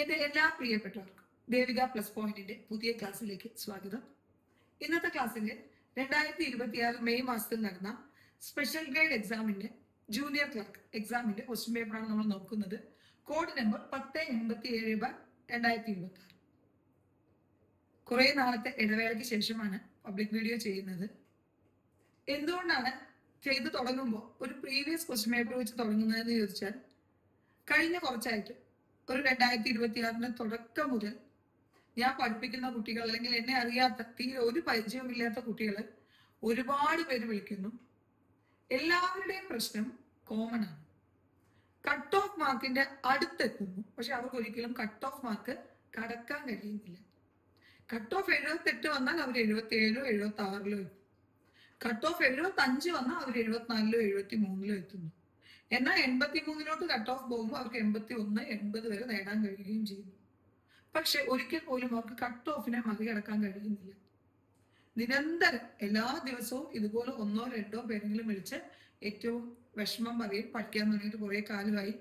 എന്റെ എല്ലാ പ്രിയപ്പെട്ടവർക്കും ദേവിക പ്ലസ് പോയിന്റിന്റെ പുതിയ ക്ലാസ്സിലേക്ക് സ്വാഗതം. ഇന്നത്തെ ക്ലാസ്സിൽ 2026 മെയ് മാസത്തിൽ നടന്ന സ്പെഷ്യൽ ഗ്രേഡ് എക്സാമിന്റെ ജൂനിയർ ക്ലർക്ക് എക്സാമിന്റെ ക്വസ്റ്റ്യൻ പേപ്പറാണ് നമ്മൾ നോക്കുന്നത്. Code number 1087/2026. കുറെ നാളത്തെ ഇടവേളയ്ക്ക് ശേഷമാണ് പബ്ലിക് വീഡിയോ ചെയ്യുന്നത്. എന്തുകൊണ്ടാണ് ചെയ്തു തുടങ്ങുമ്പോൾ ഒരു പ്രീവിയസ് ക്വസ്റ്റ്യൻ പേപ്പർ വെച്ച് തുടങ്ങുന്നതെന്ന് ചോദിച്ചാൽ, കഴിഞ്ഞ കുറച്ചായിട്ട് ഒരു 2026 തുടക്കം മുതൽ ഞാൻ പഠിപ്പിക്കുന്ന കുട്ടികൾ, അല്ലെങ്കിൽ എന്നെ അറിയാത്ത, തീരെ ഒരു പരിചയമില്ലാത്ത കുട്ടികൾ ഒരുപാട് പേര് വിളിക്കുന്നു. എല്ലാവരുടെയും പ്രശ്നം കോമൺ ആണ്. കട്ട് ഓഫ് മാർക്കിന്റെ അടുത്തെത്തുന്നു, പക്ഷെ അവർക്ക് ഒരിക്കലും കട്ട് ഓഫ് മാർക്ക് കടക്കാൻ കഴിയുന്നില്ല. കട്ട് ഓഫ് 78 വന്നാൽ അവർ 77 76 എത്തും. കട്ട് ഓഫ് 75 വന്നാൽ അവർ 74 73 എത്തുന്നു. എന്നാൽ 83 കട്ട് ഓഫ് പോകുമ്പോൾ അവർക്ക് 81 80 വരെ നേടാൻ കഴിയുകയും ചെയ്യുന്നു. പക്ഷെ ഒരിക്കൽ പോലും അവർക്ക് കട്ട് ഓഫിനെ മറികടക്കാൻ കഴിയുന്നില്ല. നിരന്തരം എല്ലാ ദിവസവും ഇതുപോലെ ഒന്നോ രണ്ടോ പേരെങ്കിലും വിളിച്ച് ഏറ്റവും വിഷമം പറയും, പഠിക്കാൻ തുടങ്ങിയിട്ട് കുറെ കാലമായി,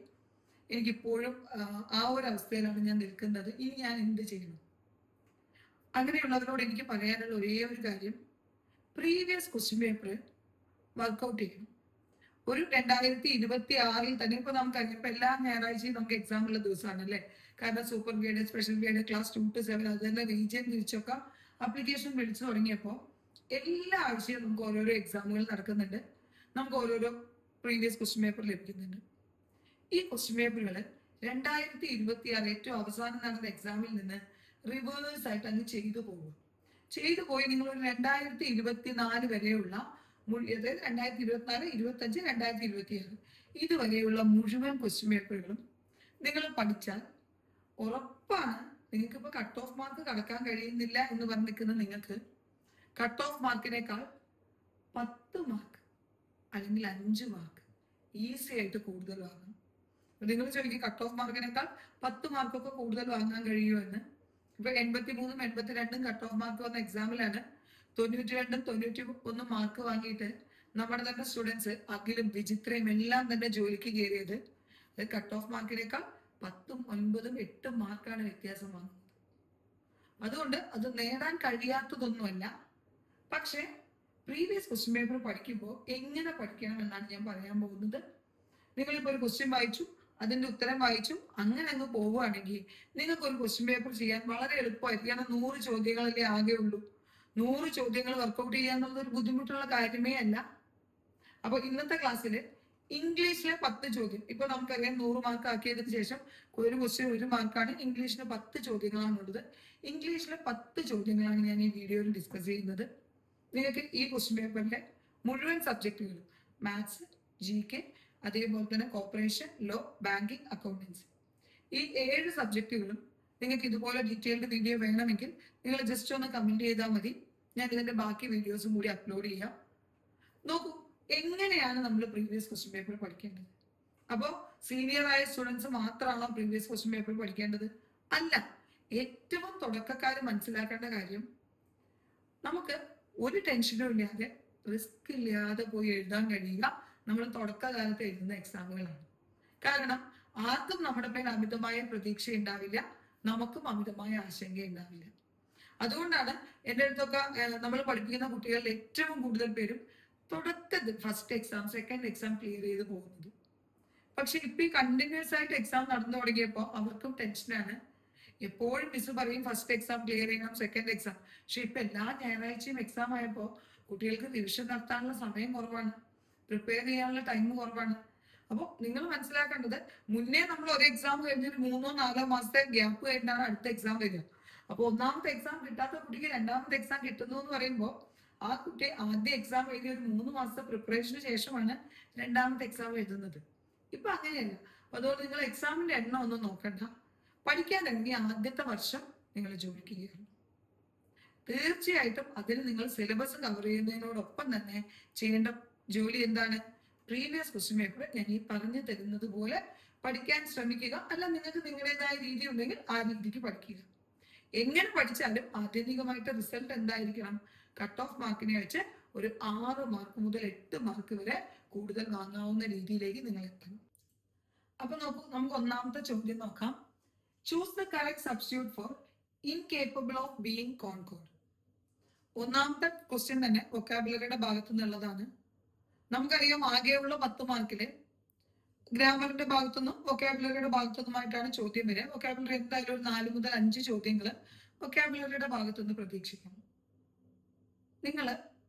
എനിക്കിപ്പോഴും ആ ഒരു അവസ്ഥയിലാണ് ഞാൻ നിൽക്കുന്നത്, ഇനി ഞാൻ എന്ത് ചെയ്യണം? അങ്ങനെയുള്ളവരോട് എനിക്ക് പറയാനുള്ള ഒരേ ഒരു കാര്യം, പ്രീവിയസ് ക്വസ്റ്റ്യൻ പേപ്പർ വർക്ക്ഔട്ട് ചെയ്യണം. ഒരു 2026 തന്നെ ഇപ്പൊ നമുക്കറിയാം, ഇപ്പൊ എല്ലാ ഞായറാഴ്ചയും നമുക്ക് എക്സാം ഉള്ള ദിവസമാണ് അല്ലേ? കാരണം super grade, special grade, class 2 to 7, അത് തന്നെ റീജിയൻ തിരിച്ചൊക്കെ അപ്ലിക്കേഷൻ വിളിച്ചു തുടങ്ങിയപ്പോൾ എല്ലാ ആഴ്ചയും നമുക്ക് ഓരോരോ എക്സാമുകൾ നടക്കുന്നുണ്ട്, നമുക്ക് ഓരോരോ പ്രീവിയസ് ക്വസ്റ്റ്യൻ പേപ്പർ ലഭിക്കുന്നുണ്ട്. ഈ ക്വസ്റ്റ്യൻ പേപ്പറുകൾ 2026 ഏറ്റവും അവസാനം നടന്ന എക്സാമിൽ നിന്ന് റിവേഴ്സ് ആയിട്ട് അങ്ങ് ചെയ്തു പോയി നിങ്ങൾ ഒരു 2024 വരെയുള്ള, അതായത് 2024, 25, 2026 ഇതുവരെയുള്ള മുഴുവൻ ക്വസ്റ്റ്യൻ പേപ്പറുകളും നിങ്ങൾ പഠിച്ചാൽ ഉറപ്പാണ് നിങ്ങൾക്ക് ഇപ്പൊ കട്ട് ഓഫ് മാർക്ക് കടക്കാൻ കഴിയുന്നില്ല എന്ന് പറഞ്ഞിരിക്കുന്ന നിങ്ങൾക്ക് കട്ട് ഓഫ് മാർക്കിനേക്കാൾ 10 മാർക്ക് അല്ലെങ്കിൽ 5 മാർക്ക് ഈസി ആയിട്ട് കൂടുതൽ വാങ്ങാം. നിങ്ങൾ ചോദിക്കും കട്ട് ഓഫ് മാർക്കിനേക്കാൾ 10 മാർക്കൊക്കെ കൂടുതൽ വാങ്ങാൻ കഴിയുമെന്ന്. ഇപ്പൊ 83 82 കട്ട് ഓഫ് മാർക്ക് വന്ന എക്സാമിലാണ് 92 91 മാർക്ക് വാങ്ങിയിട്ട് നമ്മുടെ തന്നെ സ്റ്റുഡൻസ് അഖിലും വിചിത്രയും എല്ലാം തന്നെ ജോലിക്ക് കയറിയത്. അത് കട്ട് ഓഫ് മാർക്കിനേക്കാൾ 10, 9, 8 മാർക്കാണ് വ്യത്യാസം വന്നത്. അതുകൊണ്ട് അത് നേടാൻ കഴിയാത്തതൊന്നുമല്ല. പക്ഷെ പ്രീവിയസ് ക്വസ്റ്റ്യൻ പേപ്പർ പഠിക്കുമ്പോൾ എങ്ങനെ പഠിക്കണം എന്നാണ് ഞാൻ പറയാൻ പോകുന്നത്. നിങ്ങളിപ്പോ ഒരു ക്വസ്റ്റ്യൻ വായിച്ചു, അതിന്റെ ഉത്തരം വായിച്ചു, അങ്ങനെ അങ്ങ് പോവുകയാണെങ്കിൽ നിങ്ങൾക്ക് ഒരു ക്വസ്റ്റ്യൻ പേപ്പർ ചെയ്യാൻ വളരെ എളുപ്പമായിരിക്കും. കാരണം 100 ചോദ്യങ്ങളല്ലേ ആകെ ഉള്ളൂ. 100 ചോദ്യങ്ങൾ വർക്ക്ഔട്ട് ചെയ്യാന്നുള്ളത് ഒരു ബുദ്ധിമുട്ടുള്ള കാര്യമേ അല്ല. അപ്പൊ ഇന്നത്തെ ക്ലാസ്സിൽ ഇംഗ്ലീഷിലെ 10 ചോദ്യം, ഇപ്പൊ നമുക്കറിയാം 100 മാർക്ക് ആക്കിയതിന് ശേഷം ഒരു ക്വസ്റ്റ്യൻ 1 മാർക്കാണ്. ഇംഗ്ലീഷിന് 10 ചോദ്യങ്ങളാണുള്ളത്. ഇംഗ്ലീഷിലെ 10 ചോദ്യങ്ങളാണ് ഞാൻ ഈ വീഡിയോയിൽ ഡിസ്കസ് ചെയ്യുന്നത്. നിങ്ങൾക്ക് ഈ ക്വസ്റ്റ്യൻ പേപ്പറിലെ മുഴുവൻ സബ്ജക്റ്റുകളും, മാത്സ്, GK, അതേപോലെ തന്നെ കോർപ്പറേഷൻ, ലോ, ബാങ്കിങ്, അക്കൗണ്ടൻസി, ഈ 7 സബ്ജക്റ്റുകളും നിങ്ങൾക്ക് ഇതുപോലെ ഡീറ്റെയിൽഡ് വീഡിയോ വേണമെങ്കിൽ നിങ്ങൾ ജസ്റ്റ് ഒന്ന് കമന്റ് ചെയ്താൽ മതി. ഞാൻ ഇതിന്റെ ബാക്കി വീഡിയോസും കൂടി അപ്ലോഡ് ചെയ്യാം. നോക്കൂ, എങ്ങനെയാണ് നമ്മൾ പ്രീവിയസ് ക്വസ്റ്റ്യൻ പേപ്പർ പഠിക്കേണ്ടത്? അപ്പോൾ സീനിയർ ആയ സ്റ്റുഡൻസ് മാത്രമാണോ പ്രീവിയസ് ക്വസ്റ്റ്യൻ പേപ്പർ പഠിക്കേണ്ടത്? അല്ല. ഏറ്റവും തുടക്കക്കാർ മനസ്സിലാക്കേണ്ട കാര്യം, നമുക്ക് ഒരു ടെൻഷനും ഇല്ലാതെ, റിസ്ക് ഇല്ലാതെ പോയി എഴുതാൻ കഴിയുക നമ്മൾ തുടക്കകാലത്ത് എഴുതുന്ന എക്സാമുകളാണ്. കാരണം ആർക്കും നമ്മുടെ മേൽ അമിതമായ പ്രതീക്ഷ ഉണ്ടാവില്ല, നമുക്കും അമിതമായ ആശങ്ക ഉണ്ടാവില്ല. അതുകൊണ്ടാണ് എൻ്റെ അടുത്തൊക്കെ നമ്മൾ പഠിപ്പിക്കുന്ന കുട്ടികളിൽ ഏറ്റവും കൂടുതൽ പേരും തുടക്കത്തിൽ first exam, second exam clear ചെയ്ത് പോകുന്നത്. പക്ഷെ ഇപ്പൊ ഈ കണ്ടിന്യൂസ് ആയിട്ട് എക്സാം നടന്നു തുടങ്ങിയപ്പോൾ അവർക്കും ടെൻഷനാണ്. എപ്പോഴും മിസ് പറയും ഫസ്റ്റ് എക്സാം ക്ലിയർ ചെയ്യണം, സെക്കൻഡ് എക്സാം. പക്ഷെ ഇപ്പൊ എല്ലാ ഞായറാഴ്ചയും എക്സാം ആയപ്പോൾ കുട്ടികൾക്ക് റിവിഷൻ നടത്താനുള്ള സമയം കുറവാണ്, പ്രിപ്പയർ ചെയ്യാനുള്ള ടൈം കുറവാണ്. അപ്പോൾ നിങ്ങൾ മനസ്സിലാക്കേണ്ടത്, മുന്നേ നമ്മൾ ഒരു എക്സാം കഴിഞ്ഞൊരു 3 or 4 മാസത്തെ ഗ്യാപ്പ് കഴിഞ്ഞാണ് അടുത്ത എക്സാം വരിക. അപ്പോൾ ഒന്നാമത്തെ എക്സാം കിട്ടാത്ത കുട്ടിക്ക് രണ്ടാമത്തെ എക്സാം കിട്ടുന്നു എന്ന് പറയുമ്പോൾ ആ കുട്ടി ആദ്യ എക്സാം എഴുതി ഒരു 3 മാസത്തെ പ്രിപ്പറേഷന് ശേഷമാണ് രണ്ടാമത്തെ എക്സാം എഴുതുന്നത്. ഇപ്പൊ അങ്ങനെയല്ല. അതുകൊണ്ട് നിങ്ങൾ എക്സാമിന്റെ എണ്ണം ഒന്നും നോക്കണ്ട, പഠിക്കാൻ ഇറങ്ങി ആദ്യത്തെ വർഷം നിങ്ങൾ ജോലിക്ക് കയറും. തീർച്ചയായിട്ടും അതിന് നിങ്ങൾ സിലബസ് കവർ ചെയ്യുന്നതിനോടൊപ്പം തന്നെ ചെയ്യേണ്ട ജോലി എന്താണ്? പ്രീവിയസ് ക്വസ്റ്റ്യൻ പേപ്പർ ഞാൻ ഈ പറഞ്ഞു തരുന്നത് പോലെ പഠിക്കാൻ ശ്രമിക്കുക. അല്ല, നിങ്ങൾക്ക് നിങ്ങളുടേതായ രീതി ഉണ്ടെങ്കിൽ ആ രീതിക്ക് പഠിക്കുക. എങ്ങനെ പഠിച്ചാലും ആത്യന്തികമായിട്ട് റിസൾട്ട് എന്തായിരിക്കണം? കട്ട് ഓഫ് മാർക്കിനെ വെച്ച് ഒരു 6 മാർക്ക് മുതൽ 8 മാർക്ക് വരെ കൂടുതൽ വാങ്ങാവുന്ന രീതിയിലേക്ക് നിങ്ങൾ എത്തണം. അപ്പൊ നോക്കൂ, നമുക്ക് ഒന്നാമത്തെ ചോദ്യം നോക്കാം. Choose the correct substitute for incapable of being concord. ഒന്നാമത്തെ ക്വസ്റ്റ്യൻ തന്നെ വൊക്കാബുലറിയുടെ ഭാഗത്തു നിന്നുള്ളതാണ്. നമുക്കറിയാം ആകെയുള്ള 10 മാർക്കില് ഗ്രാമറിന്റെ ഭാഗത്തുനിന്നും വൊക്കാബുലറിയുടെ ഭാഗത്തുനിന്നുമായിട്ടാണ് ചോദ്യം വരിക. വൊക്കാബുലറി എന്തായാലും ഒരു 4 മുതൽ 5 ചോദ്യങ്ങൾ വൊക്കാബുലറിയുടെ ഭാഗത്തുനിന്ന് പ്രതീക്ഷിക്കണം. നിങ്ങൾ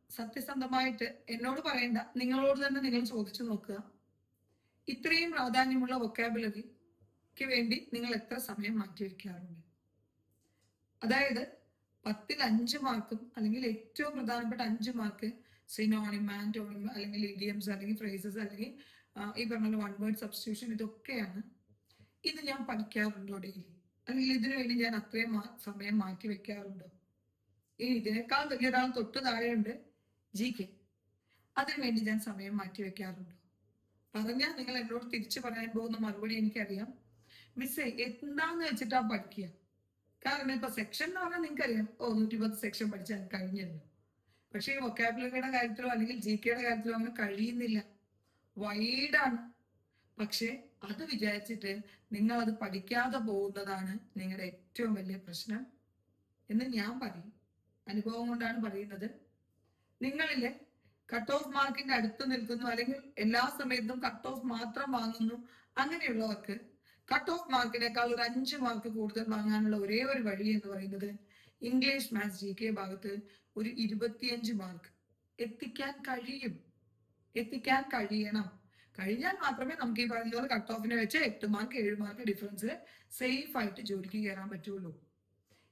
സത്യസന്ധമായിട്ട് എന്നോട് പറയണ്ട, നിങ്ങളോട് തന്നെ നിങ്ങൾ ചോദിച്ചു നോക്കുക, ഇത്രയും പ്രാധാന്യമുള്ള വൊക്കാബുലറിക്ക് വേണ്ടി നിങ്ങൾ എത്ര സമയം മാറ്റിവെക്കാറുണ്ട്? അതായത് 10ൽ 5 മാർക്കും അല്ലെങ്കിൽ ഏറ്റവും പ്രധാനപ്പെട്ട 5 മാർക്ക് സിനോണിം, ആന്റോണിം, അല്ലെങ്കിൽ ഇഡിയംസ്, അല്ലെങ്കിൽ ഫ്രേസസ്, അല്ലെങ്കിൽ ഈ പറഞ്ഞ വൺ വേർഡ് സബ്സ്റ്റിറ്റ്യൂഷൻ, ഇതൊക്കെയാണ്. ഇത് ഞാൻ പഠിക്കാറുണ്ടോ ഡെയിലി? അല്ലെങ്കിൽ ഇതിനു വേണ്ടി ഞാൻ അത്രയും സമയം മാറ്റി വെക്കാറുണ്ടോ? ഇനി ഇതിനേക്കാൾ വലിയൊരാൾ തൊട്ട് താഴെയുണ്ട്, GK. അതിനുവേണ്ടി ഞാൻ സമയം മാറ്റി വെക്കാറുണ്ടോ? പറഞ്ഞാൽ നിങ്ങൾ എന്നോട് തിരിച്ചു പറയാൻ പോകുന്ന മറുപടി എനിക്കറിയാം, മിസ്സേ എന്താന്ന് വെച്ചിട്ടാ പഠിക്കുക. കാരണം ഇപ്പൊ സെക്ഷൻ എന്ന് പറഞ്ഞാൽ നിങ്ങൾക്കറിയാം, 110 സെക്ഷൻ പഠിച്ചാൽ കഴിഞ്ഞല്ലോ. പക്ഷെ ഈ വൊക്കാബുലറിയുടെ കാര്യത്തിലോ അല്ലെങ്കിൽ GKയുടെ കാര്യത്തിലോ അങ്ങനെ കഴിയുന്നില്ല, വൈഡാണ്. പക്ഷെ അത് വിചാരിച്ചിട്ട് നിങ്ങൾ അത് പഠിക്കാതെ പോകുന്നതാണ് നിങ്ങളുടെ ഏറ്റവും വലിയ പ്രശ്നം എന്ന് ഞാൻ പറയും. അനുഭവം കൊണ്ടാണ് പറയുന്നത്. നിങ്ങളിലെ കട്ട് ഓഫ് മാർക്കിന്റെ അടുത്ത് നിൽക്കുന്നു, അല്ലെങ്കിൽ എല്ലാ സമയത്തും കട്ട് ഓഫ് മാത്രം വാങ്ങുന്നു, അങ്ങനെയുള്ളവർക്ക് കട്ട് ഓഫ് മാർക്കിനേക്കാൾ ഒരു 5 മാർക്ക് കൂടുതൽ വാങ്ങാനുള്ള ഒരേ ഒരു വഴി എന്ന് പറയുന്നത് ഇംഗ്ലീഷ്, മാത്സ്, GK ഭാഗത്ത് ഒരു 25 മാർക്ക് എത്തിക്കാൻ കഴിയണം. കഴിഞ്ഞാൽ മാത്രമേ നമുക്ക് ഈ പറയുന്ന പോലെ കട്ട് ഓഫിനെ വെച്ച് 8 മാർക്ക് 7 മാർക്ക് ഡിഫറൻസിൽ സേഫ് ആയിട്ട് ജോലിക്ക് കയറാൻ പറ്റുള്ളൂ.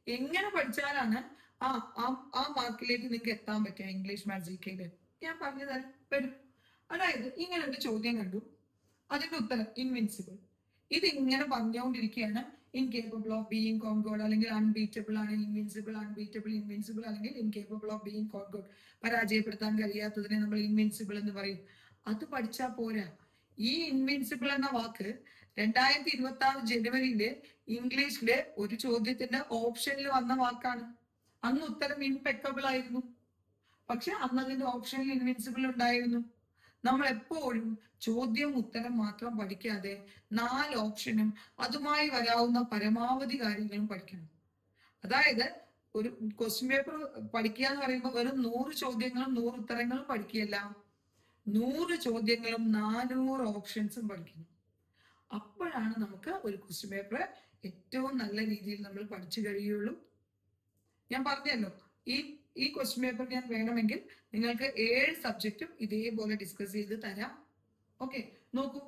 എങ്ങനെ പഠിച്ചാലാണ് ആ മാർക്കിലേക്ക് നിങ്ങൾക്ക് എത്താൻ പറ്റുക ഇംഗ്ലീഷ്, മാത്സ്, GKയില്? ഞാൻ പറഞ്ഞു തരാം, വരും. അതായത് ഇങ്ങനെ ഒരു ചോദ്യം കണ്ടു, അതിന്റെ ഉത്തരം ഇൻവിൻസിബിൾ. ഇത് ഇങ്ങനെ പറഞ്ഞുകൊണ്ടിരിക്കുകയാണ്, ഇൻകേപ്പബിൾ ഓഫ് ബീയിങ് കോൺകോർഡ്, അല്ലെങ്കിൽ അൺബീറ്റബിൾ ആണ് ഇൻവിൻസിബിൾ, അൺബീറ്റബിൾ ഇൻവിൻസിബിൾ, അല്ലെങ്കിൽ ഇൻകേപ്പബിൾ ഓഫ് ബീയിങ് കോൺകോർഡ്, പരാജയപ്പെടുത്താൻ കഴിയാത്തതിനെ നമ്മൾ ഇൻവിൻസിബിൾ എന്ന് പറയും. അത് പഠിച്ചാൽ പോരാ. ഈ ഇൻവിൻസിബിൾ എന്ന വാക്ക് 2026 ജനുവരിയില് ഇംഗ്ലീഷിലെ ഒരു ചോദ്യത്തിന്റെ ഓപ്ഷനിൽ വന്ന വാക്കാണ്. അന്ന് ഉത്തരം ഇംപെക്കബിൾ ആയിരുന്നു, പക്ഷെ അന്ന് അതിന്റെ ഓപ്ഷനിൽ ഇൻവിൻസിബിൾ ഉണ്ടായിരുന്നു. നമ്മൾ എപ്പോഴും ചോദ്യം ഉത്തരം മാത്രം പഠിക്കാതെ 4 ഓപ്ഷനും അതുമായി വരാവുന്ന പരമാവധി കാര്യങ്ങളും പഠിക്കണം. അതായത് ഒരു ക്വസ്റ്റ്യൻ പേപ്പർ പഠിക്കുക എന്ന് പറയുമ്പോൾ വെറും 100 ചോദ്യങ്ങളും 100 ഉത്തരങ്ങളും പഠിക്കുകയല്ല, 100 ചോദ്യങ്ങളും 400 ഓപ്ഷൻസും പഠിക്കണം. അപ്പോഴാണ് നമുക്ക് ഒരു ക്വസ്റ്റ്യൻ പേപ്പർ ഏറ്റവും നല്ല രീതിയിൽ നമ്മൾ പഠിച്ചു കഴിയുള്ളൂ. ഞാൻ പറഞ്ഞല്ലോ, ഈ ക്വസ്റ്റ്യൻ പേപ്പർ ഞാൻ വേണമെങ്കിൽ നിങ്ങൾക്ക് 7 സബ്ജക്റ്റും ഇതേപോലെ ഡിസ്കസ് ചെയ്ത് തരാം. ഓക്കെ, നോക്കൂ.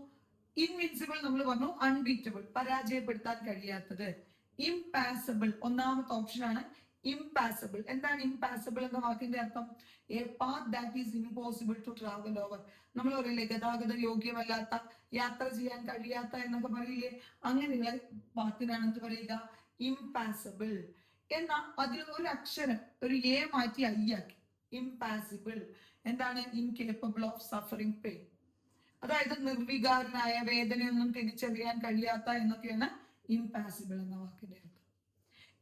ഇൻവിൻസിബിൾ നമ്മൾ പറഞ്ഞു, അൺബീറ്റബിൾ പരാജയപ്പെടുത്താൻ കഴിയാത്തത്. ഇംപാസബിൾ ഒന്നാമത്തെ ഓപ്ഷൻ ആണ്. ഇംപാസബിൾ എന്താണ് ഇംപാസബിൾ എന്ന വാക്കിന്റെ അർത്ഥം? A path that is impossible to travel over. നമ്മൾ പറയില്ലേ, ഗതാഗത യോഗ്യമല്ലാത്ത, യാത്ര ചെയ്യാൻ കഴിയാത്ത എന്നൊക്കെ പറയില്ലേ, അങ്ങനെയുള്ള വാക്കിനാണ് എന്ത് പറയുക? ഇംപാസബിൾ. എന്നാൽ അതിൽ ഒരു അക്ഷരം, ഒരു എ മാറ്റി ഐ ആക്കി. ഇംപാസിബിൾ എന്താണ്? Incapable of suffering pain. അതായത് നിർവികാരനായ, വേദനയൊന്നും തിരിച്ചറിയാൻ കഴിയാത്ത എന്നൊക്കെയാണ് ഇംപാസിബിൾ എന്ന വാക്കിന്റെ അർത്ഥം.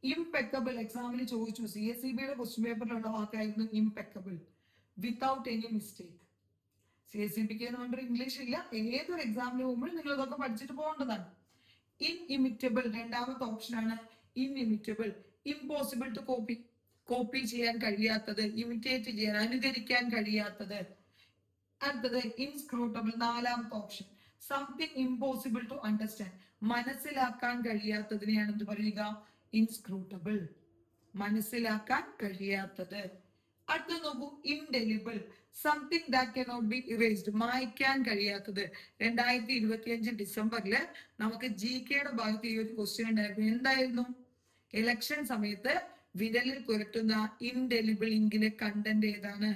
ഇംപെക്കബിൾ എക്സാമിൽ ചോദിച്ചു, CSEBയുടെ ക്വസ്റ്റ്യൻ പേപ്പറിലുള്ള വാക്കായിരുന്നു ഇംപെക്കബിൾ, വിത്തൗട്ട് എനി മിസ്റ്റേക്ക്. CSEBക്ക് എന്ന് പറഞ്ഞൊരു ഇംഗ്ലീഷ് ഇല്ല, ഏതൊരു എക്സാമിന് പോകുമ്പോഴും നിങ്ങൾ ഇതൊക്കെ പഠിച്ചിട്ട് പോകേണ്ടതാണ്. ഇൻഇമിറ്റബിൾ രണ്ടാമത്തെ ഓപ്ഷനാണ്. ഇൻഇമിറ്റബിൾ ഇമ്പോസിബിൾ ടു കോപ്പി ചെയ്യാൻ കഴിയാത്തത്, ഇമിറ്റേറ്റ് ചെയ്യാൻ, അനുകരിക്കാൻ കഴിയാത്തത്. അടുത്തത് ഇൻസ്ക്രൂട്ടബിൾ നാലാമത്തെ option. Something impossible to understand, മനസ്സിലാക്കാൻ കഴിയാത്തതിനെയാണ് എന്ത് പറയുക? ഇൻസ്ക്രൂട്ടബിൾ, മനസ്സിലാക്കാൻ കഴിയാത്തത്. അടുത്ത നോക്കൂ, indelible something that cannot be erased, മായ്ക്കാൻ കഴിയാത്തത്. 2025 ഡിസംബറിൽ നമുക്ക് GKയുടെ ഭാഗത്ത് ഈ ഒരു ക്വസ്റ്റ്യൻ ഉണ്ടായിരുന്നു. എന്തായിരുന്നു? ഇലക്ഷൻ സമയത്ത് വിരലിൽ പുരട്ടുന്ന ഇൻഡെലിബിൾ ഇങ്കിലെ കണ്ടന്റ് ഏതാണ്?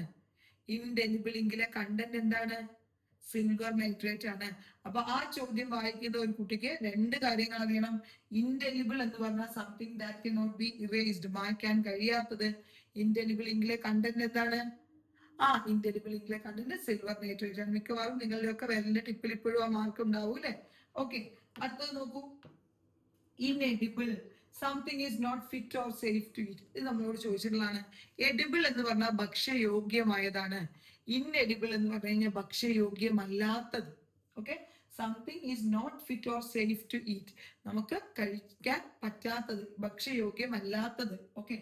ഇൻഡെലിബിൾ ഇങ്കിലെ കണ്ടന്റ് എന്താണ്? സിൽവർ നൈട്രേറ്റ് ആണ്. അപ്പൊ ആ ചോദ്യം വായിക്കുന്ന ഒരു കുട്ടിക്ക് 2 കാര്യങ്ങൾ അറിയണം. ഇൻഡെലിബിൾ എന്ന് പറഞ്ഞാൽ something that cannot be erased, മായ്ക്കാൻ കഴിയാത്തത്. ഇൻഡെലിബിൾ ഇങ്കിലെ കണ്ടന്റ് എന്താണ്? ഇൻഡെലിബിൾ ഇങ്കിലെ കണ്ടന്റ് സിൽവർ നൈട്രേറ്റ് ആണ്. മിക്കവാറും നിങ്ങളുടെ ഒക്കെ വിരലിന്റെ ടിപ്പിൽ ഇപ്പോഴും ആ മാർക്ക് ഉണ്ടാവും അല്ലെ? ഓക്കെ, അടുത്തത് നോക്കൂ. Inedible something is not fit or safe to eat. ഇത് നമ്മളോട് ചോദിച്ചിട്ടുള്ളതാണ്. എഡിബിൾ എന്ന് പറഞ്ഞാൽ ഭക്ഷ്യയോഗ്യമായതാണ്. ഇൻഎഡിബിൾ എന്ന് പറഞ്ഞു കഴിഞ്ഞാൽ ഭക്ഷ്യയോഗ്യമല്ലാത്തത്. Okay, something is not fit or safe to eat. നമുക്ക് കഴിക്കാൻ പറ്റാത്തത്, ഭക്ഷ്യയോഗ്യമല്ലാത്തത്. ഓക്കെ,